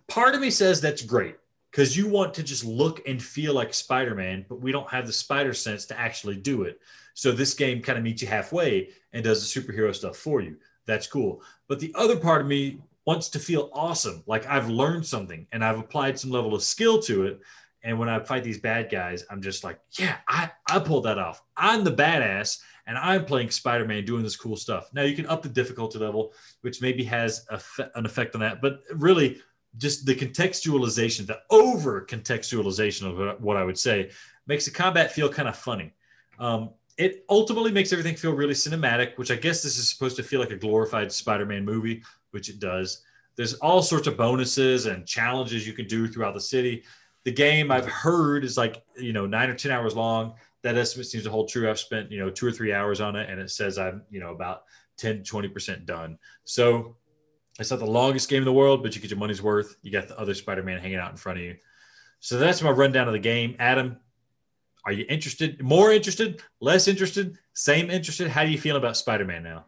part of me says that's great because you want to just look and feel like Spider-Man, but we don't have the spider sense to actually do it. So this game kind of meets you halfway and does the superhero stuff for you. That's cool. But the other part of me wants to feel awesome, like I've learned something and I've applied some level of skill to it. And when I fight these bad guys, I'm just like, yeah, I pulled that off. I'm the badass and I'm playing Spider-Man doing this cool stuff. Now you can up the difficulty level, which maybe has an effect on that, but really just the contextualization, the over contextualization of what I would say makes the combat feel kind of funny. It ultimately makes everything feel really cinematic, which I guess this is supposed to feel like a glorified Spider-Man movie, which it does. There's all sorts of bonuses and challenges you can do throughout the city. The game I've heard is like, 9 or 10 hours long. That estimate seems to hold true. I've spent, 2 or 3 hours on it and it says I'm, about 10 to 20% done. So it's not the longest game in the world, but you get your money's worth. You got the other Spider-Man hanging out in front of you. So that's my rundown of the game. Adam, are you interested? More interested? Less interested? Same interested? How do you feel about Spider-Man now?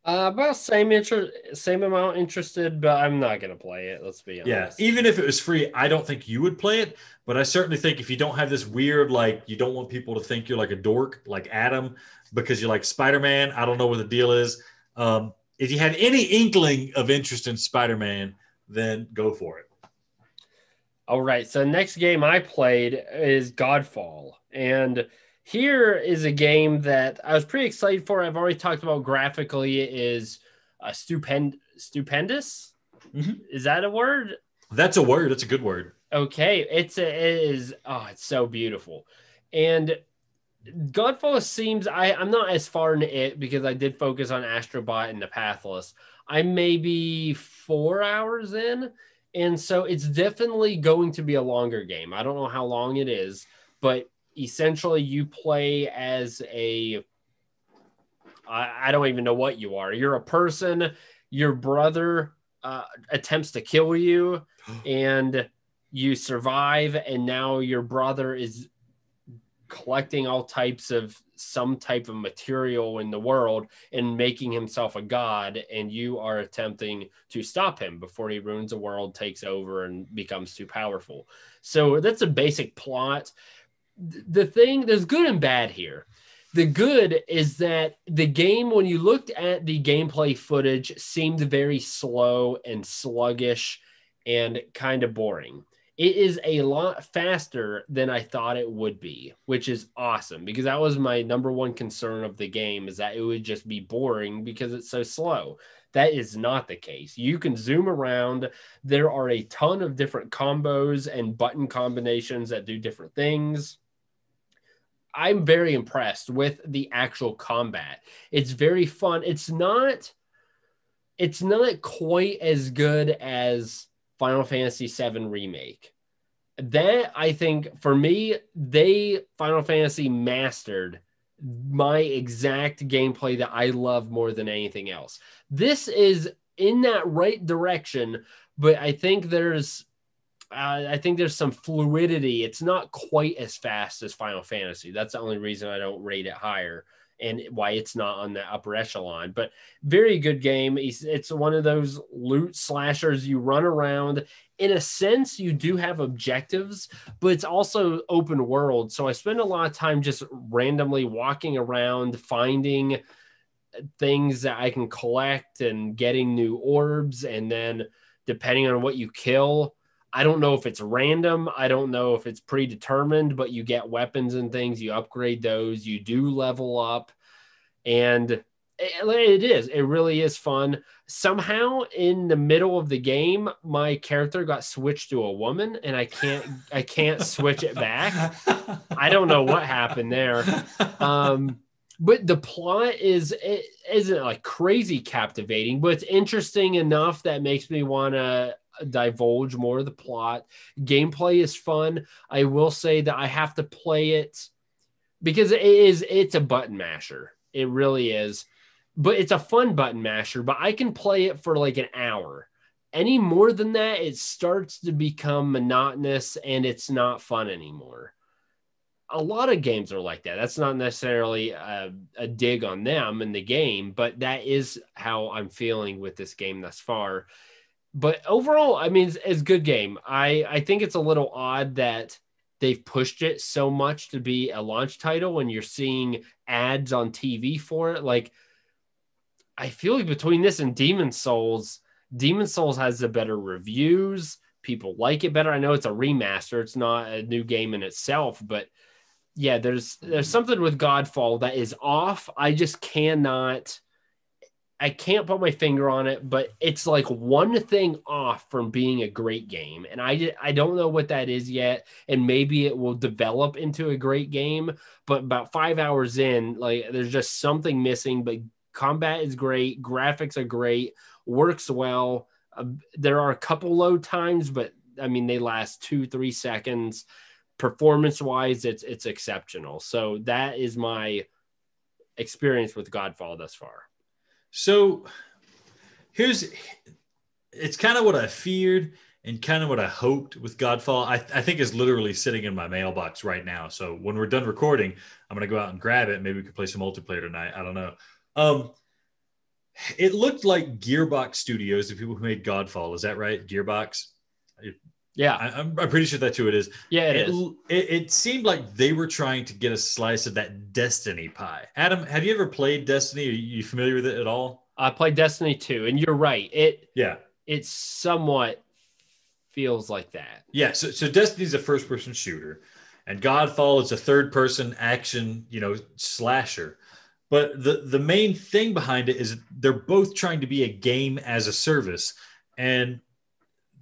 About same amount interested, but I'm not gonna play it. Let's be honest. Yeah, even if it was free, I don't think you would play it. But I certainly think if you don't have this weird, like you don't want people to think you're like a dork, like Adam, because you're like Spider-Man. I don't know what the deal is. If you have any inkling of interest in Spider-Man, then go for it. All right. So next game I played is Godfall, and here is a game that I was pretty excited for. I've already talked about graphically. It is stupendous. Mm-hmm. Is that a word? That's a word. That's a good word. Okay. It's so beautiful. And Godfall seems, I'm not as far into it because I did focus on Astrobot and the Pathless. I'm maybe 4 hours in. And so it's definitely going to be a longer game. I don't know how long it is, but essentially you play as I don't even know what you are. You're a person, your brother attempts to kill you and you survive. And now your brother is collecting all types of some type of material in the world and making himself a god. And you are attempting to stop him before he ruins the world, takes over and becomes too powerful. So that's a basic plot. The thing, there's good and bad here. The good is that the game, when you looked at the gameplay footage, seemed very slow and sluggish and kind of boring. It is a lot faster than I thought it would be, which is awesome because that was my number one concern of the game, is that it would just be boring because it's so slow. That is not the case. You can zoom around. There are a ton of different combos and button combinations that do different things. I'm very impressed with the actual combat. It's very fun. It's not quite as good as Final Fantasy VII Remake. That, I think, for me, Final Fantasy mastered my exact gameplay that I love more than anything else. This is in that right direction, but I think there's some fluidity. It's not quite as fast as Final Fantasy. That's the only reason I don't rate it higher and why it's not on the upper echelon. But very good game. It's one of those loot slashers. You run around. In a sense, you do have objectives, but it's also open world. So I spend a lot of time just randomly walking around, finding things that I can collect and getting new orbs. And then depending on what you kill, I don't know if it's random. I don't know if it's predetermined, but you get weapons and things. You upgrade those. You do level up. And it really is fun. Somehow in the middle of the game, my character got switched to a woman and I can't switch it back. I don't know what happened there. But the plot isn't like crazy captivating, but it's interesting enough that makes me want to divulge more of the plot. Gameplay is fun. I will say that I have to play it because it's a button masher. It really is. But it's a fun button masher, but I can play it for like an hour. Any more than that, it starts to become monotonous and it's not fun anymore. A lot of games are like that. That's not necessarily a dig on them in the game, but that is how I'm feeling with this game thus far. But overall, I mean, it's a good game. I think it's a little odd that they've pushed it so much to be a launch title when you're seeing ads on TV for it. Like, I feel like between this and Demon's Souls has the better reviews. People like it better. I know it's a remaster. It's not a new game in itself, but yeah, there's something with Godfall that is off. I can't put my finger on it, but it's like one thing off from being a great game. And I don't know what that is yet. And maybe it will develop into a great game, but about 5 hours in, like there's just something missing, but combat is great. Graphics are great, works well. There are a couple load times, but I mean, they last 2-3 seconds. Performance wise, it's exceptional. So that is my experience with Godfall thus far. So it's kind of what I feared and kind of what I hoped with Godfall. I think is literally sitting in my mailbox right now. So when we're done recording, I'm going to go out and grab it. Maybe we could play some multiplayer tonight. I don't know. It looked like Gearbox Studios, the people who made Godfall. Is that right? Gearbox? Yeah. I'm pretty sure that's who it is. Yeah, it is. It seemed like they were trying to get a slice of that Destiny pie. Adam, have you ever played Destiny? Are you familiar with it at all? I played Destiny 2, and you're right. It somewhat feels like that. Yeah, so Destiny's a first-person shooter, and Godfall is a third-person action, slasher. But the main thing behind it is they're both trying to be a game as a service. And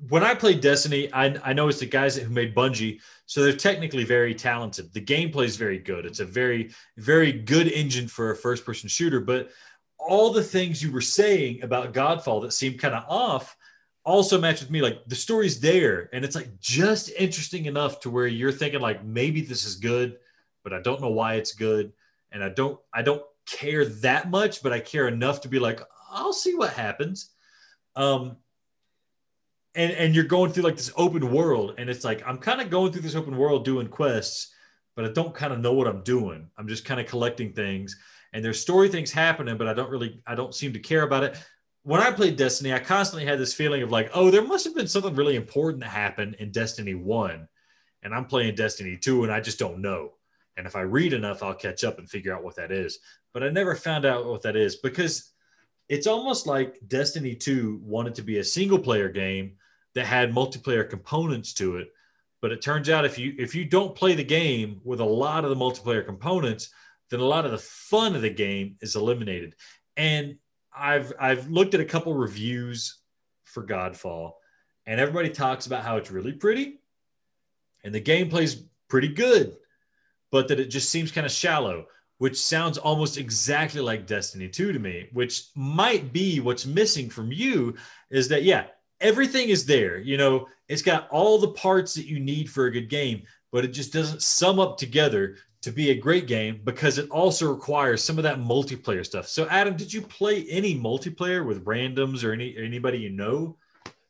when I played Destiny, I know it's the guys who made Bungie, so they're technically very talented. The gameplay is very good. It's a very, very good engine for a first-person shooter. But all the things you were saying about Godfall that seemed kind of off also match with me. Like the story's there, and it's like just interesting enough to where you're thinking like maybe this is good, but I don't know why it's good, and I don't care that much, but I care enough to be like, I'll see what happens. And you're going through like this open world, and it's like I'm kind of going through this open world doing quests, but I don't kind of know what I'm doing. I'm just kind of collecting things, and there's story things happening, but I don't seem to care about it. When I played Destiny, I constantly had this feeling of like, oh, there must have been something really important that happened in Destiny 1, and I'm playing Destiny 2, and I just don't know. And if I read enough, I'll catch up and figure out what that is. But I never found out what that is because it's almost like Destiny 2 wanted to be a single player game that had multiplayer components to it. But it turns out if you don't play the game with a lot of the multiplayer components, then a lot of the fun of the game is eliminated. And I've looked at a couple reviews for Godfall, and everybody talks about how it's really pretty and the gameplay's pretty good, but that it just seems kind of shallow, which sounds almost exactly like Destiny 2 to me, which might be what's missing from you is that, yeah, everything is there. You know, it's got all the parts that you need for a good game, but it just doesn't sum up together to be a great game because it also requires some of that multiplayer stuff. So, Adam, did you play any multiplayer with randoms or anybody you know?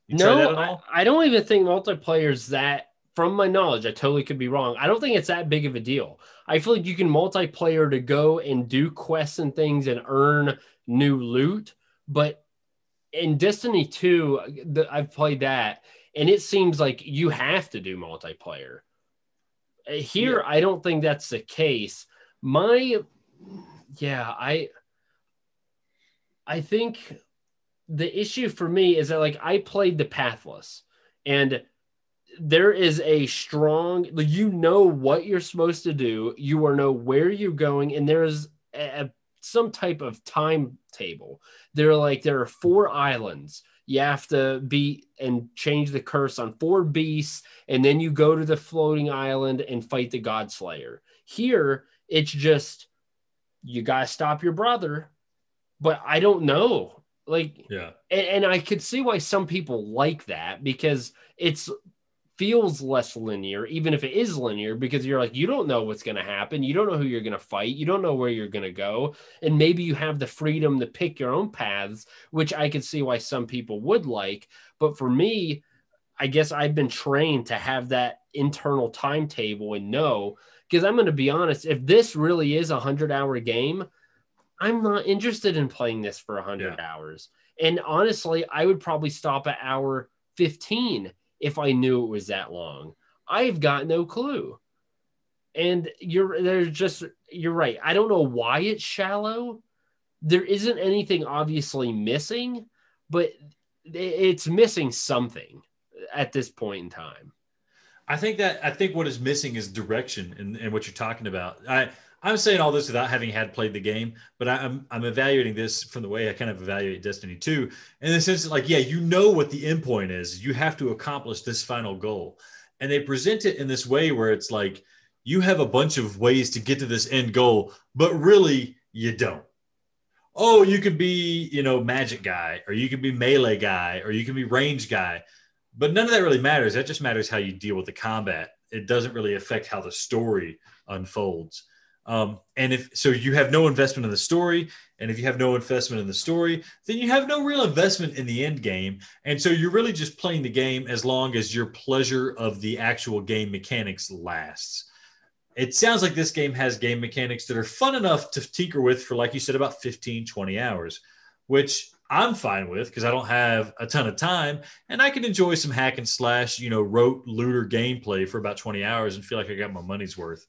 You No, I don't even think multiplayer is that, from my knowledge, I totally could be wrong. I don't think it's that big of a deal. I feel like you can multiplayer to go and do quests and things and earn new loot. But in Destiny 2, I've played that, and it seems like you have to do multiplayer. Here, yeah. I don't think that's the case. I think the issue for me is that, like, I played the Pathless, and there is a strong, you know what you're supposed to do, you know where you're going, and there's some type of timetable. There are 4 islands. You have to beat and change the curse on 4 beasts, and then you go to the floating island and fight the Godslayer. Here, it's just, you got to stop your brother, but I don't know. Like, yeah. And I could see why some people like that, because it's feels less linear, even if it is linear, because you're like, you don't know what's going to happen. You don't know who you're going to fight. You don't know where you're going to go. And maybe you have the freedom to pick your own paths, which I could see why some people would like. But for me, I guess I've been trained to have that internal timetable and know, because I'm going to be honest, if this really is a 100-hour game, I'm not interested in playing this for 100 hours. And honestly, I would probably stop at hour 15 if I knew it was that long. I've got no clue. And you're right. I don't know why it's shallow. There isn't anything obviously missing, but it's missing something at this point in time. I think what is missing is direction and what you're talking about. I'm saying all this without having played the game, but I'm evaluating this from the way I kind of evaluate Destiny 2, in the sense that, like, yeah, you know what the end point is. You have to accomplish this final goal. And they present it in this way where it's like, you have a bunch of ways to get to this end goal, but really you don't. Oh, you could be, magic guy, or you could be melee guy, or you can be range guy, but none of that really matters. That just matters how you deal with the combat. It doesn't really affect how the story unfolds. And if you have no investment in the story, and if you have no investment in the story, then you have no real investment in the end game. And so you're really just playing the game as long as your pleasure of the actual game mechanics lasts. It sounds like this game has game mechanics that are fun enough to tinker with for, like you said, about 15, 20 hours, which I'm fine with because I don't have a ton of time, and I can enjoy some hack and slash, rote looter gameplay for about 20 hours and feel like I got my money's worth.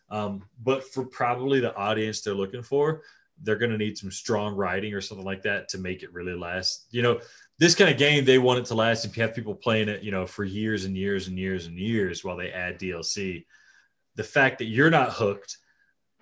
But for probably the audience they're looking for, they're going to need some strong writing or something like that to make it really last. This kind of game, they want it to last, and you have people playing it, for years and years and years and years while they add DLC. The fact that you're not hooked,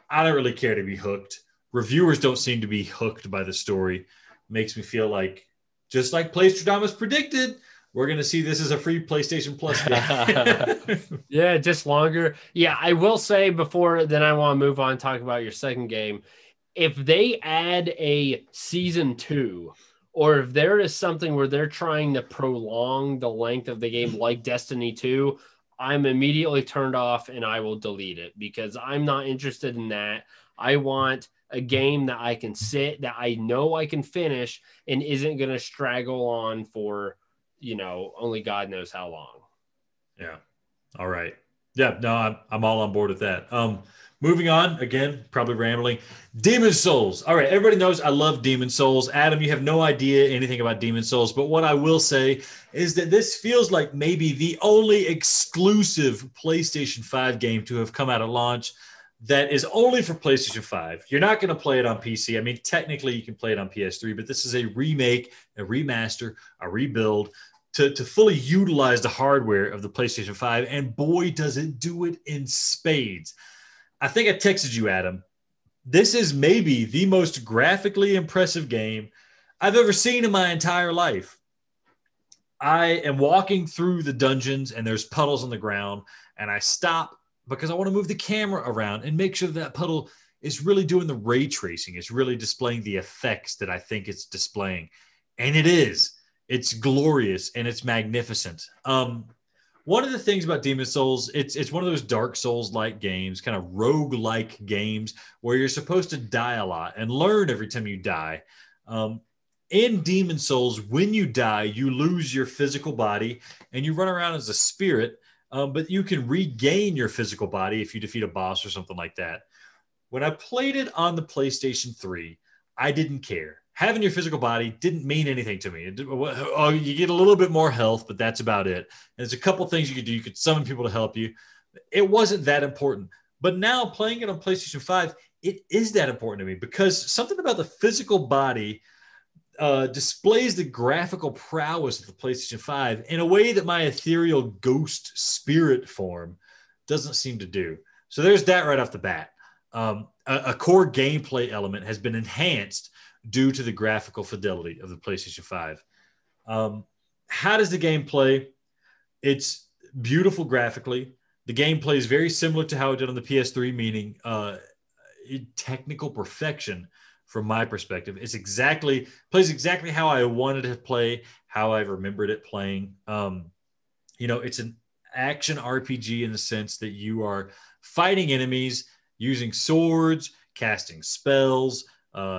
I don't really care to be hooked. Reviewers don't seem to be hooked by the story. Makes me feel like, just like PlayStradamus predicted, we're going to see this as a free PlayStation Plus game. Yeah, just longer. Yeah, I will say before then I want to move on and talk about your second game. If they add a season 2, or if there is something where they're trying to prolong the length of the game like Destiny 2, I'm immediately turned off and I will delete it, because I'm not interested in that. I want a game that I can sit, that I know I can finish, and isn't going to straggle on for, only God knows how long. Yeah. All right. Yeah, no, I'm all on board with that. Moving on, again, probably rambling. Demon's Souls. All right, everybody knows I love Demon's Souls. Adam, you have no idea anything about Demon's Souls, but what I will say is that this feels like maybe the only exclusive PlayStation 5 game to have come out at launch that is only for PlayStation 5. You're not going to play it on PC. I mean, technically you can play it on PS3, but this is a remake, a remaster, a rebuild to fully utilize the hardware of the PlayStation 5. And boy, does it do it in spades. I think I texted you, Adam. This is maybe the most graphically impressive game I've ever seen in my entire life. I am walking through the dungeons and there's puddles on the ground, and I stop because I want to move the camera around and make sure that puddle is really doing the ray tracing. It's really displaying the effects that I think it's displaying. And it is. It's glorious and it's magnificent. One of the things about Demon's Souls, it's one of those Dark Souls-like games, kind of rogue-like games where you're supposed to die a lot and learn every time you die. In Demon's Souls, when you die, you lose your physical body and you run around as a spirit, but you can regain your physical body if you defeat a boss or something like that. When I played it on the PlayStation 3, I didn't care. Having your physical body didn't mean anything to me. You get a little bit more health, but that's about it. And there's a couple things you could do. You could summon people to help you. It wasn't that important. But now playing it on PlayStation 5, it is that important to me because something about the physical body displays the graphical prowess of the PlayStation 5 in a way that my ethereal ghost spirit form doesn't seem to do. So there's that right off the bat. A core gameplay element has been enhanced due to the graphical fidelity of the PlayStation 5. How does the game play? It's beautiful graphically. The game plays very similar to how it did on the PS3, meaning technical perfection from my perspective. It's plays exactly how I wanted it to play, how I remembered it playing. It's an action RPG in the sense that you are fighting enemies using swords, casting spells,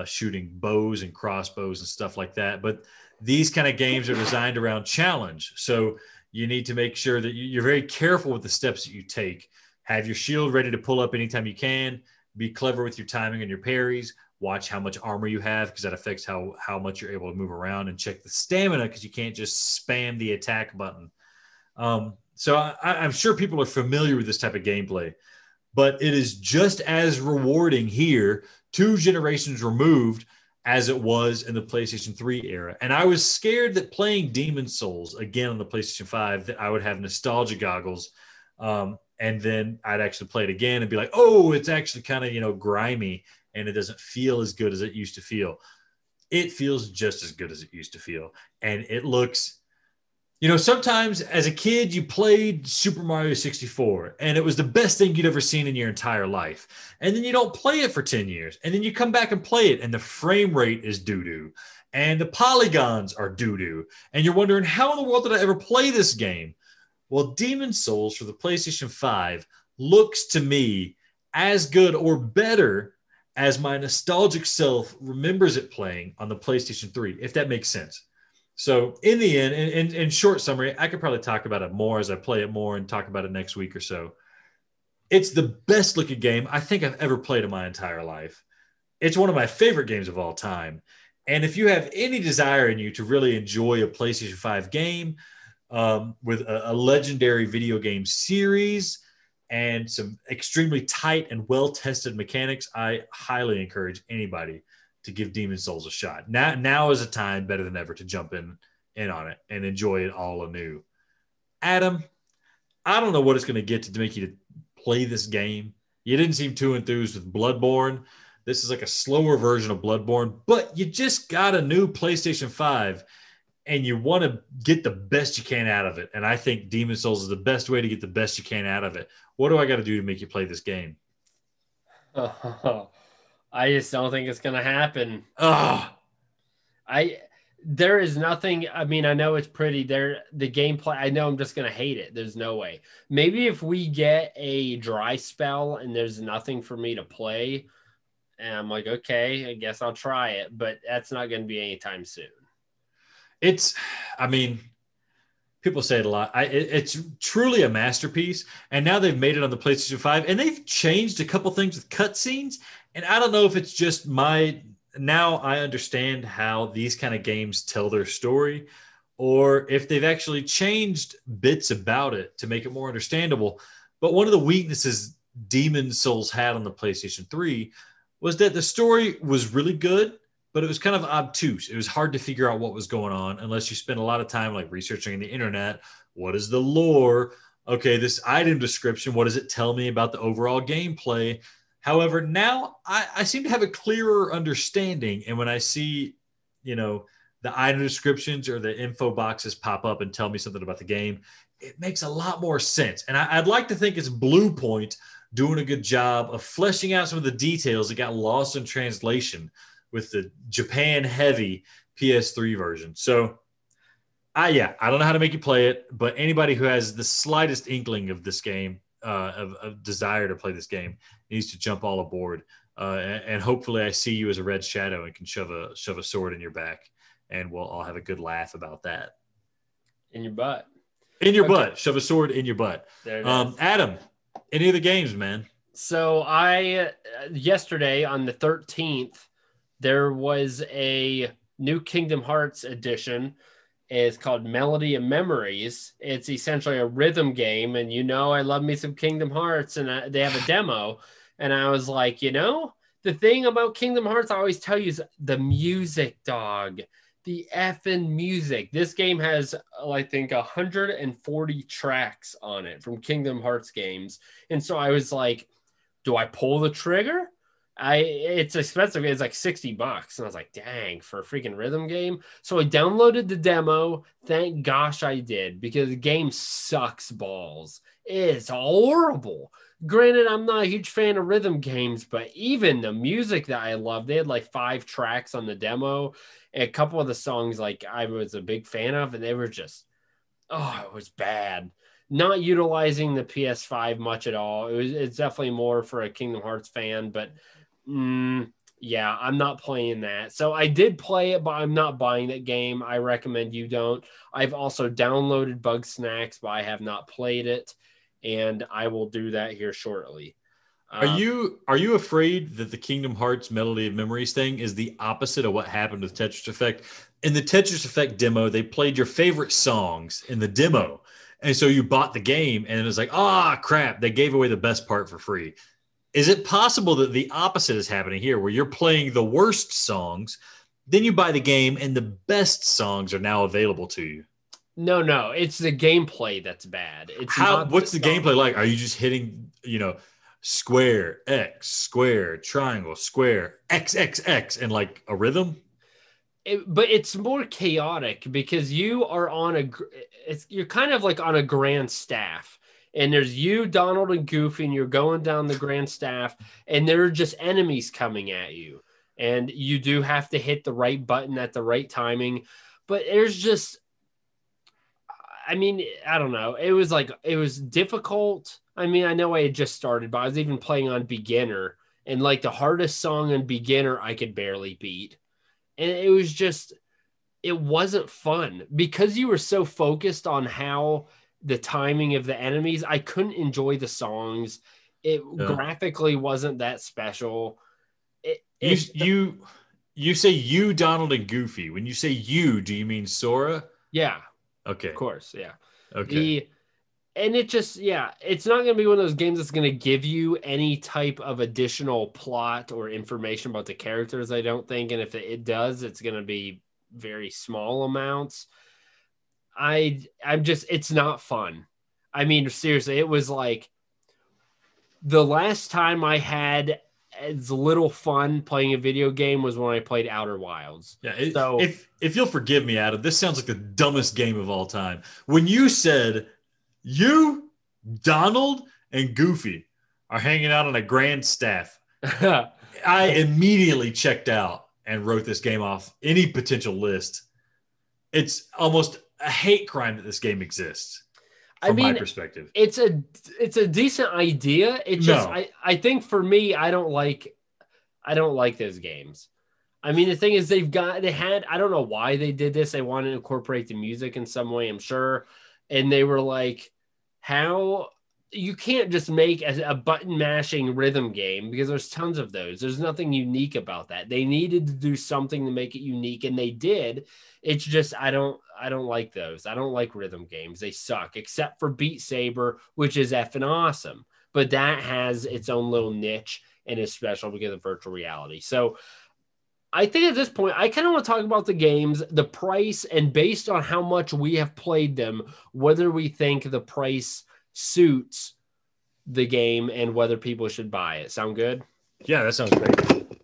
shooting bows and crossbows and stuff like that. But these kind of games are designed around challenge. So you need to make sure that you're very careful with the steps that you take. Have your shield ready to pull up anytime you can. Be clever with your timing and your parries. Watch how much armor you have because that affects how much you're able to move around, and check the stamina because you can't just spam the attack button. So I'm sure people are familiar with this type of gameplay, but it is just as rewarding here, 2 generations removed, as it was in the PlayStation 3 era. And I was scared that playing Demon's Souls again on the PlayStation 5, that I would have nostalgia goggles. And then I'd actually play it again and be like, oh, it's actually kind of, grimy and it doesn't feel as good as it used to feel. It feels just as good as it used to feel. And it looks, sometimes as a kid, you played Super Mario 64 and it was the best thing you'd ever seen in your entire life. And then you don't play it for 10 years. And then you come back and play it and the frame rate is doo-doo. And the polygons are doo-doo. And you're wondering, how in the world did I ever play this game? Well, Demon's Souls for the PlayStation 5 looks to me as good or better as my nostalgic self remembers it playing on the PlayStation 3, if that makes sense. So in the end, in short summary, I could probably talk about it more as I play it more and talk about it next week or so. It's the best looking game I think I've ever played in my entire life. It's one of my favorite games of all time. And if you have any desire in you to really enjoy a PlayStation 5 game with a legendary video game series and some extremely tight and well-tested mechanics, I highly encourage anybody to give Demon's Souls a shot. Now is a time better than ever to jump in on it and enjoy it all anew. Adam, I don't know what it's going to get to make you to play this game. You didn't seem too enthused with Bloodborne. This is like a slower version of Bloodborne, but you just got a new PlayStation 5 and you want to get the best you can out of it. And I think Demon's Souls is the best way to get the best you can out of it. What do I got to do to make you play this game? I just don't think it's going to happen. There is nothing. I mean, I know it's pretty there. The gameplay, I know I'm just going to hate it. There's no way. Maybe if we get a dry spell and there's nothing for me to play and I'm like, okay, I guess I'll try it, but that's not going to be anytime soon. People say it a lot. It's truly a masterpiece. And now they've made it on the PlayStation 5 and they've changed a couple things with cutscenes. And I don't know if it's just now I understand how these kind of games tell their story, or if they've actually changed bits about it to make it more understandable. But one of the weaknesses Demon Souls had on the PlayStation 3 was that the story was really good, but it was kind of obtuse. It was hard to figure out what was going on unless you spend a lot of time like researching the internet. What is the lore? Okay, this item description, what does it tell me about the overall gameplay? However, now I seem to have a clearer understanding. And when I see, the item descriptions or the info boxes pop up and tell me something about the game, it makes a lot more sense. And I'd like to think it's Blue Point doing a good job of fleshing out some of the details that got lost in translation with the Japan heavy PS3 version. So I don't know how to make you play it, but anybody who has the slightest inkling of this game, of desire to play this game, needs to jump all aboard. And hopefully I see you as a red shadow and can shove a sword in your back, and we'll all have a good laugh about that. In your butt. In your butt. Shove a sword in your butt. There it is. Adam, any of the games, man? So yesterday on the 13th, there was a new Kingdom Hearts edition. It's called Melody of Memories. It's essentially a rhythm game. And I love me some Kingdom Hearts, and they have a demo. And I was like, the thing about Kingdom Hearts I always tell you is the music, dog. The effing music. This game has, I think, 140 tracks on it from Kingdom Hearts games. And so I was like, do I pull the trigger? It's expensive. It's like $60. And I was like, dang, for a freaking rhythm game. So I downloaded the demo. Thank gosh I did, because the game sucks balls. It's horrible. Granted, I'm not a huge fan of rhythm games, but even the music that I love, they had like 5 tracks on the demo. And a couple of the songs like I was a big fan of, and they were just, it was bad. Not utilizing the PS5 much at all. It's definitely more for a Kingdom Hearts fan, but yeah, I'm not playing that. So I did play it, but I'm not buying that game. I recommend you don't. I've also downloaded Bugsnax, but I have not played it, and I will do that here shortly. Are you afraid that the Kingdom Hearts Melody of Memories thing is the opposite of what happened with Tetris Effect? In the Tetris Effect demo, they played your favorite songs in the demo. And so you bought the game, and it was like, crap, they gave away the best part for free. Is it possible that the opposite is happening here, where you're playing the worst songs, then you buy the game, and the best songs are now available to you? No, it's the gameplay that's bad. What's the gameplay like? Are you just hitting, square, X, square, triangle, square, X, X, X, and like a rhythm? But it's more chaotic because you are you're kind of like on a grand staff, and there's you, Donald, and Goofy, and you're going down the grand staff, and there are just enemies coming at you, and you do have to hit the right button at the right timing. But there's just, I don't know. It was difficult. I know I had just started, but I was even playing on beginner, and like the hardest song on beginner, I could barely beat. And it wasn't fun because you were so focused on how the timing of the enemies. I couldn't enjoy the songs. Graphically wasn't that special. You say you, Donald, and Goofy. When you say you, do you mean Sora? Yeah. Okay. Of course. Yeah. Okay. It's not going to be one of those games that's going to give you any type of additional plot or information about the characters, I don't think. And if it does, it's going to be very small amounts. It's not fun. Seriously, it was like the last time I had as little fun playing a video game was when I played Outer Wilds. Yeah. If you'll forgive me, Adam, this sounds like the dumbest game of all time. When you said you, Donald, and Goofy are hanging out on a grand staff, I immediately checked out and wrote this game off any potential list. It's almost a hate crime that this game exists from my perspective. It's a decent idea. I think for me, I don't like those games. The thing is I don't know why they did this. They wanted to incorporate the music in some way, I'm sure. And they were like, how you can't just make a button mashing rhythm game because there's tons of those. There's nothing unique about that. They needed to do something to make it unique, and they did. It's just, I don't like those. I don't like rhythm games. They suck, except for Beat Saber, which is effing awesome. but that has its own little niche and is special because of virtual reality. So I think at this point, I kind of want to talk about the games, the price, and based on how much we have played them, whether we think the price suits the game and whether people should buy it. Sound good? Yeah, that sounds great.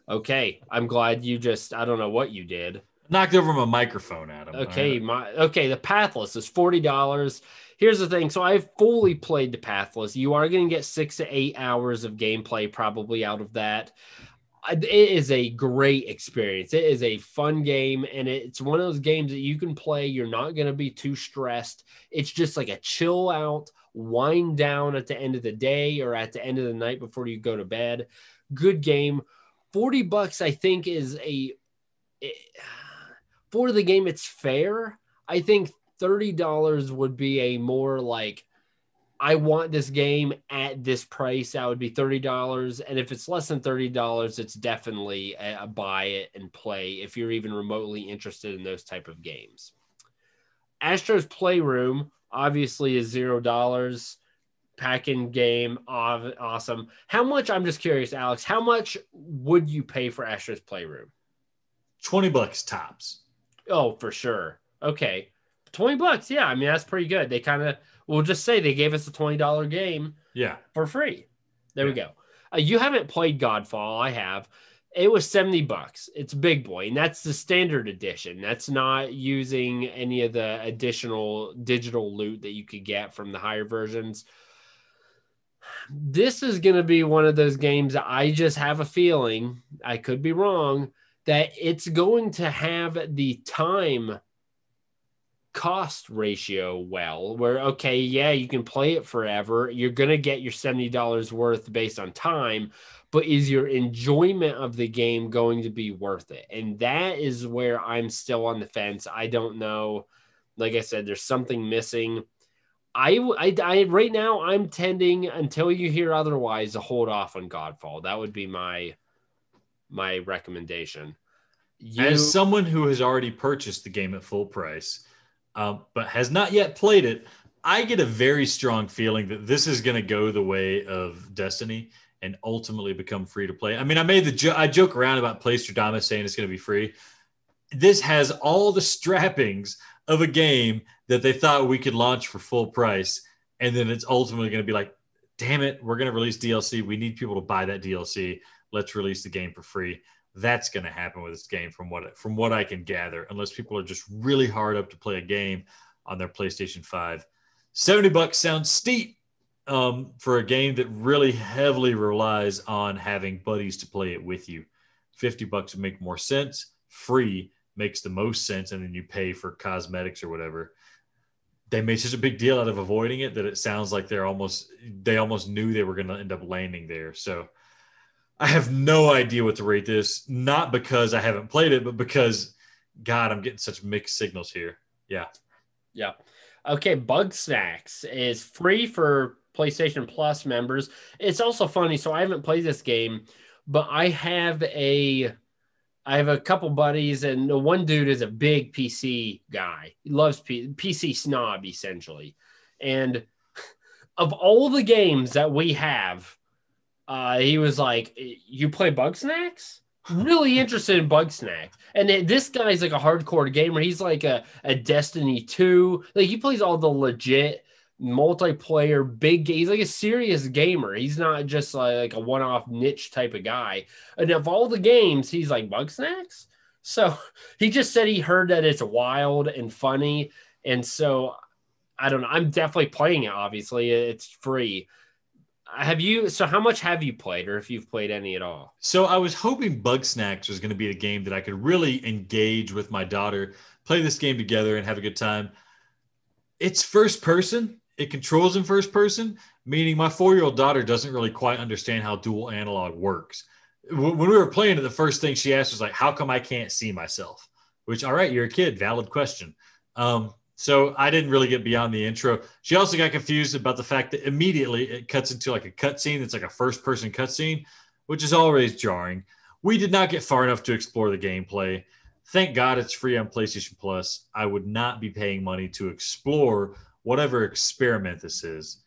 Okay. I'm glad you I don't know what you did. Knocked over my microphone, Adam. Okay. The Pathless is $40. Here's the thing. So I've fully played the Pathless. You are going to get 6 to 8 hours of gameplay probably out of that. It is a great experience. It is a fun game, and it's one of those games that you can play. You're not going to be too stressed. It's just like a chill out, wind down at the end of the day or at the end of the night before you go to bed. Good game. $40, I think, for the game, it's fair. I think $30 would be a more like, I want this game at this price. That would be $30. And if it's less than $30, it's definitely a buy it and play if you're even remotely interested in those type of games. Astro's Playroom obviously is $0. Pack-in game, awesome. How much, I'm just curious, Alex, how much would you pay for Astro's Playroom? $20 tops. Oh, for sure. Okay. $20. Yeah. I mean, that's pretty good. They kind of, we'll just say they gave us a $20 game for free. There we go. You haven't played Godfall. I have. It was $70. It's big boy. And that's the standard edition. That's not using any of the additional digital loot that you could get from the higher versions. This is going to be one of those games that I just have a feeling, I could be wrong, that it's going to have the time cost ratio where, okay, yeah, you can play it forever. You're going to get your $70 worth based on time, but is your enjoyment of the game going to be worth it? And that is where I'm still on the fence. I don't know. Like I said, there's something missing. I right now I'm tending, until you hear otherwise, to hold off on Godfall. That would be my recommendation. As someone who has already purchased the game at full price, but has not yet played it, I get a very strong feeling that this is going to go the way of Destiny and ultimately become free to play. I mean, I joke around about PlayStradamus saying it's going to be free. This has all the strappings of a game that they thought we could launch for full price, and then it's ultimately going to be like, damn it, we're going to release DLC. We need people to buy that DLC. Let's release the game for free. That's going to happen with this game from what I can gather, unless people are just really hard up to play a game on their PlayStation 5. $70 sounds steep for a game that really heavily relies on having buddies to play it with you. $50 would make more sense. Free makes the most sense, and then you pay for cosmetics or whatever. They made such a big deal out of avoiding it that it sounds like they almost knew they were going to end up landing there. So I have no idea what to rate this, not because I haven't played it, but because, God, I'm getting such mixed signals here. Yeah. Okay, Bugsnax is free for PlayStation Plus members. It's also funny, so I haven't played this game, but I have a couple buddies, and the one dude is a big PC guy. He loves PC snob, essentially. And of all the games that we have, he was like, you play Bugsnax? Really interested in Bugsnax. And this guy's like a hardcore gamer. He's like a Destiny 2. Like, he plays all the legit multiplayer he's like a serious gamer. He's not just like a one-off niche type of guy. And of all the games, he's like, Bugsnax? So he just said he heard that it's wild and funny. And so I don't know. I'm definitely playing it, obviously. It's free. How much have you played, or if you've played any at all? So I was hoping Bugsnax was going to be a game that I could really engage with my daughter, play this game together and have a good time. It's first person. It controls in first person, meaning my 4-year-old daughter doesn't really quite understand how dual analog works. When we were playing it, the first thing she asked was like, how come I can't see myself? Which, all right, you're a kid, valid question. So I didn't really get beyond the intro. She also got confused about the fact that immediately it cuts into like a cutscene. It's like a first-person cutscene, which is always jarring. We did not get far enough to explore the gameplay. Thank God it's free on PlayStation Plus. I would not be paying money to explore whatever experiment this is.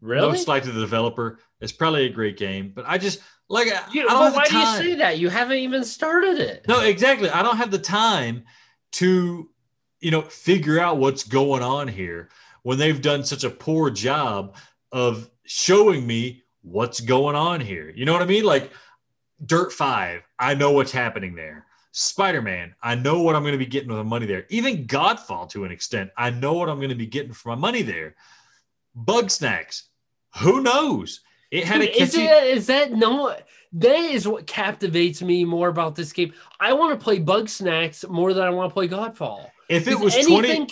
Really? Most likely the developer. It's probably a great game, but I just like I don't But have the why do you time. say that? You haven't even started it. No, exactly. I don't have the time to, figure out what's going on here when they've done such a poor job of showing me what's going on here. You know what I mean? Like Dirt 5, I know what's happening there. Spider-Man, I know what I'm going to be getting with my money there. Even Godfall, to an extent, I know what I'm going to be getting for my money there. Bugsnax, who knows? It had a catchy... That is what captivates me more about this game. I want to play Bugsnax more than I want to play Godfall. If it was anything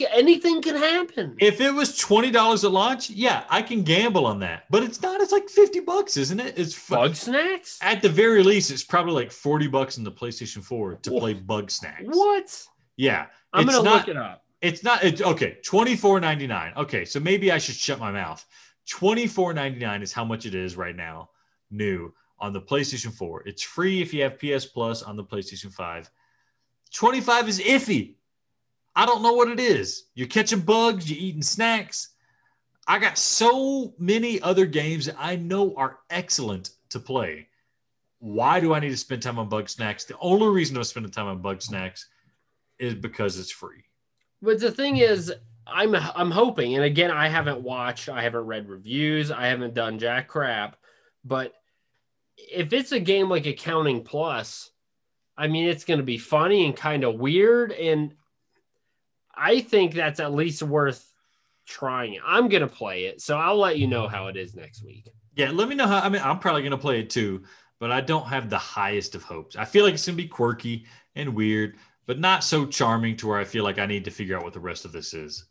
can happen. If it was $20 at launch, yeah, I can gamble on that. But it's not. It's like $50, isn't it? It's Bugsnax? At the very least, it's probably like $40 in the PlayStation 4 to play Bugsnax. What? Yeah. I'm going to look it up. It's not. It's okay. $24.99. Okay, so maybe I should shut my mouth. $24.99 is how much it is right now, new on the PlayStation 4. It's free if you have PS Plus on the PlayStation 5. $25 is iffy. I don't know what it is. You're catching bugs. You're eating snacks. I got so many other games that I know are excellent to play. Why do I need to spend time on Bugsnax? The only reason I'm spending time on Bugsnax is because it's free. But the thing is, I'm hoping, and again, I haven't watched, I haven't read reviews, I haven't done jack crap, but if it's a game like Accounting Plus, I mean, it's going to be funny and kind of weird, and I think that's at least worth trying. I'm going to play it, so I'll let you know how it is next week. Yeah, let me know how. I mean, I'm probably going to play it too, but I don't have the highest of hopes. I feel like it's going to be quirky and weird, but not so charming to where I feel like I need to figure out what the rest of this is.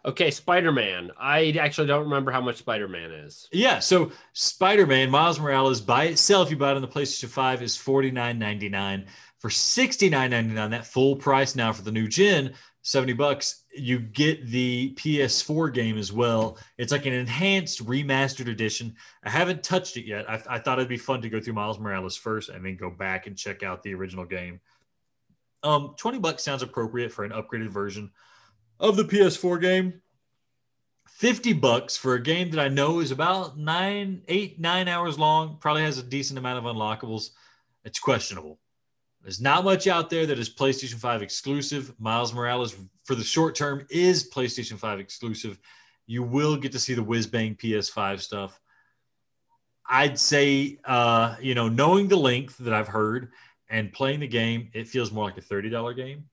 Okay, Spider-Man. I actually don't remember how much Spider-Man is. Yeah, so Spider-Man, Miles Morales, by itself, you buy it on the PlayStation 5, is $49.99. For $69.99, that full price now for the new gen, $70, you get the PS4 game as well. It's like an enhanced remastered edition. I haven't touched it yet. I thought it'd be fun to go through Miles Morales first and then go back and check out the original game. $20 sounds appropriate for an upgraded version of the PS4 game. $50 for a game that I know is about 9 hours long, probably has a decent amount of unlockables. It's questionable. There's not much out there that is PlayStation 5 exclusive. Miles Morales, for the short term, is PlayStation 5 exclusive. You will get to see the whiz-bang PS5 stuff. I'd say, knowing the length that I've heard and playing the game, it feels more like a $30 game.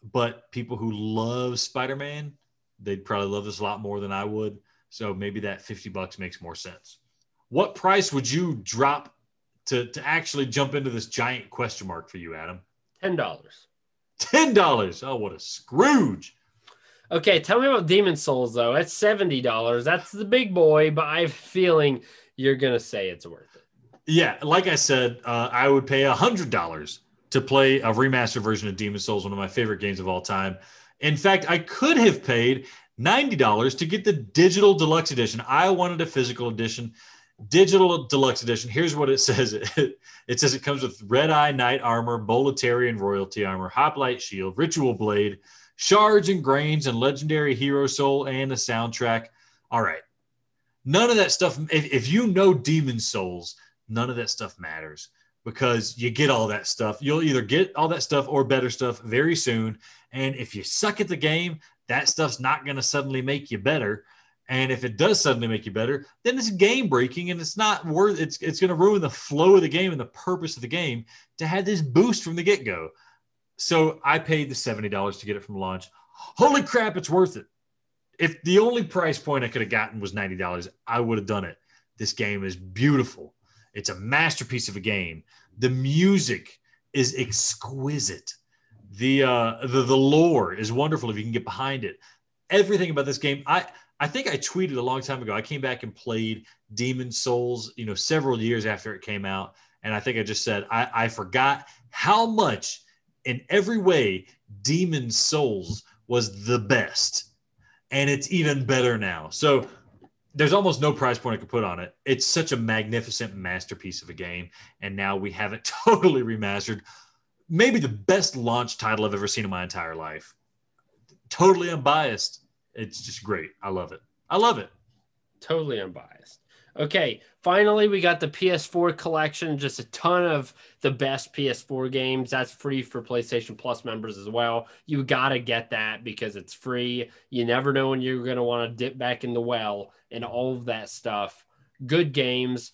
But people who love Spider-Man, they'd probably love this a lot more than I would. So maybe that $50 makes more sense. What price would you drop to actually jump into this giant question mark for you, Adam? $10. $10. Oh, what a Scrooge. Okay, tell me about Demon Souls, though. That's $70. That's the big boy, but I have a feeling you're going to say it's worth it. Yeah, like I said, I would pay $100 to play a remastered version of Demon Souls, one of my favorite games of all time. In fact, I could have paid $90 to get the digital deluxe edition. I wanted a physical edition. Digital deluxe edition. Here's what it says. It says it comes with Red Eye Knight armor, Boletarian royalty armor, Hoplite shield, Ritual blade, shards and grains, and legendary hero soul, and a soundtrack. All right. None of that stuff. If you know Demon Souls, none of that stuff matters because you get all that stuff. You'll either get all that stuff or better stuff very soon. And if you suck at the game, that stuff's not going to suddenly make you better. And if it does suddenly make you better, then it's game breaking and it's not worth it's going to ruin the flow of the game and the purpose of the game to have this boost from the get-go. So I paid the $70 to get it from launch. Holy crap, it's worth it. If the only price point I could have gotten was $90, I would have done it. This game is beautiful. It's a masterpiece of a game. The music is exquisite. The lore is wonderful if you can get behind it. Everything about this game, I think I tweeted a long time ago. I came back and played Demon Souls, several years after it came out. And I think I just said, I forgot how much in every way Demon Souls was the best. And it's even better now. So there's almost no price point I could put on it. It's such a magnificent masterpiece of a game. And now we have it totally remastered. Maybe the best launch title I've ever seen in my entire life. Totally unbiased. It's just great. I love it. I love it. Totally unbiased. Okay, finally, we got the PS4 collection, just a ton of the best PS4 games. That's free for PlayStation Plus members as well. You got to get that because it's free. You never know when you're going to want to dip back in the well and all of that stuff. Good games.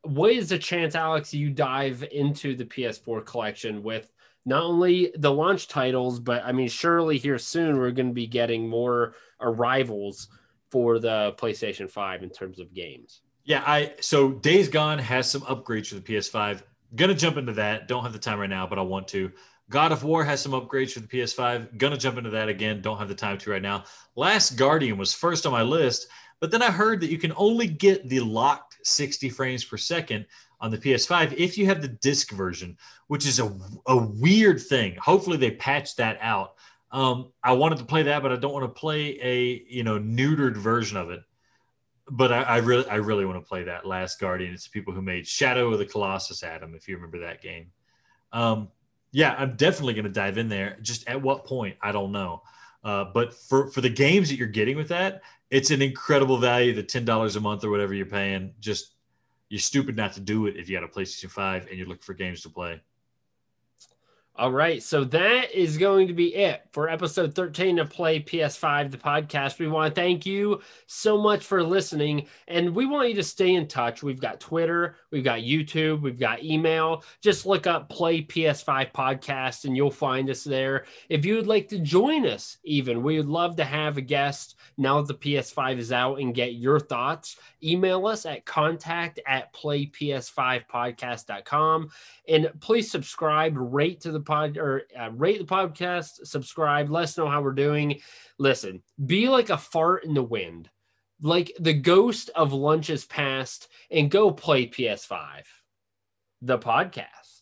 What is the chance, Alex, you dive into the PS4 collection with not only the launch titles, but I mean, surely here soon we're going to be getting more arrivals for the PlayStation 5 in terms of games? Yeah, so Days Gone has some upgrades for the PS5. Gonna jump into that. Don't have the time right now, but I want to. God of War has some upgrades for the PS5. Gonna jump into that again. Don't have the time to right now. Last Guardian was first on my list, but then I heard that you can only get the locked 60 frames per second on the PS5 if you have the disc version, which is a weird thing. Hopefully they patch that out. I wanted to play that, but I don't want to play a neutered version of it. But I really want to play that Last Guardian. It's the people who made Shadow of the Colossus, Adam, if you remember that game. Yeah, I'm definitely going to dive in there. Just at what point, I don't know. But for the games that you're getting with that, it's an incredible value. The $10 a month or whatever you're paying, just you're stupid not to do it if you got a PlayStation 5 and you're looking for games to play. All right, so that is going to be it for episode 13 of Play PS5, the podcast. We want to thank you so much for listening, and we want you to stay in touch. We've got Twitter, we've got YouTube, we've got email. Just look up Play PS5 Podcast, and you'll find us there. If you would like to join us, even, we would love to have a guest now that the PS5 is out and get your thoughts. Email us at contact@playps5podcast.com, and please subscribe, rate the podcast, subscribe, let us know how we're doing. Listen, be like a fart in the wind, like the ghost of lunches past, and go play PS5, the podcast.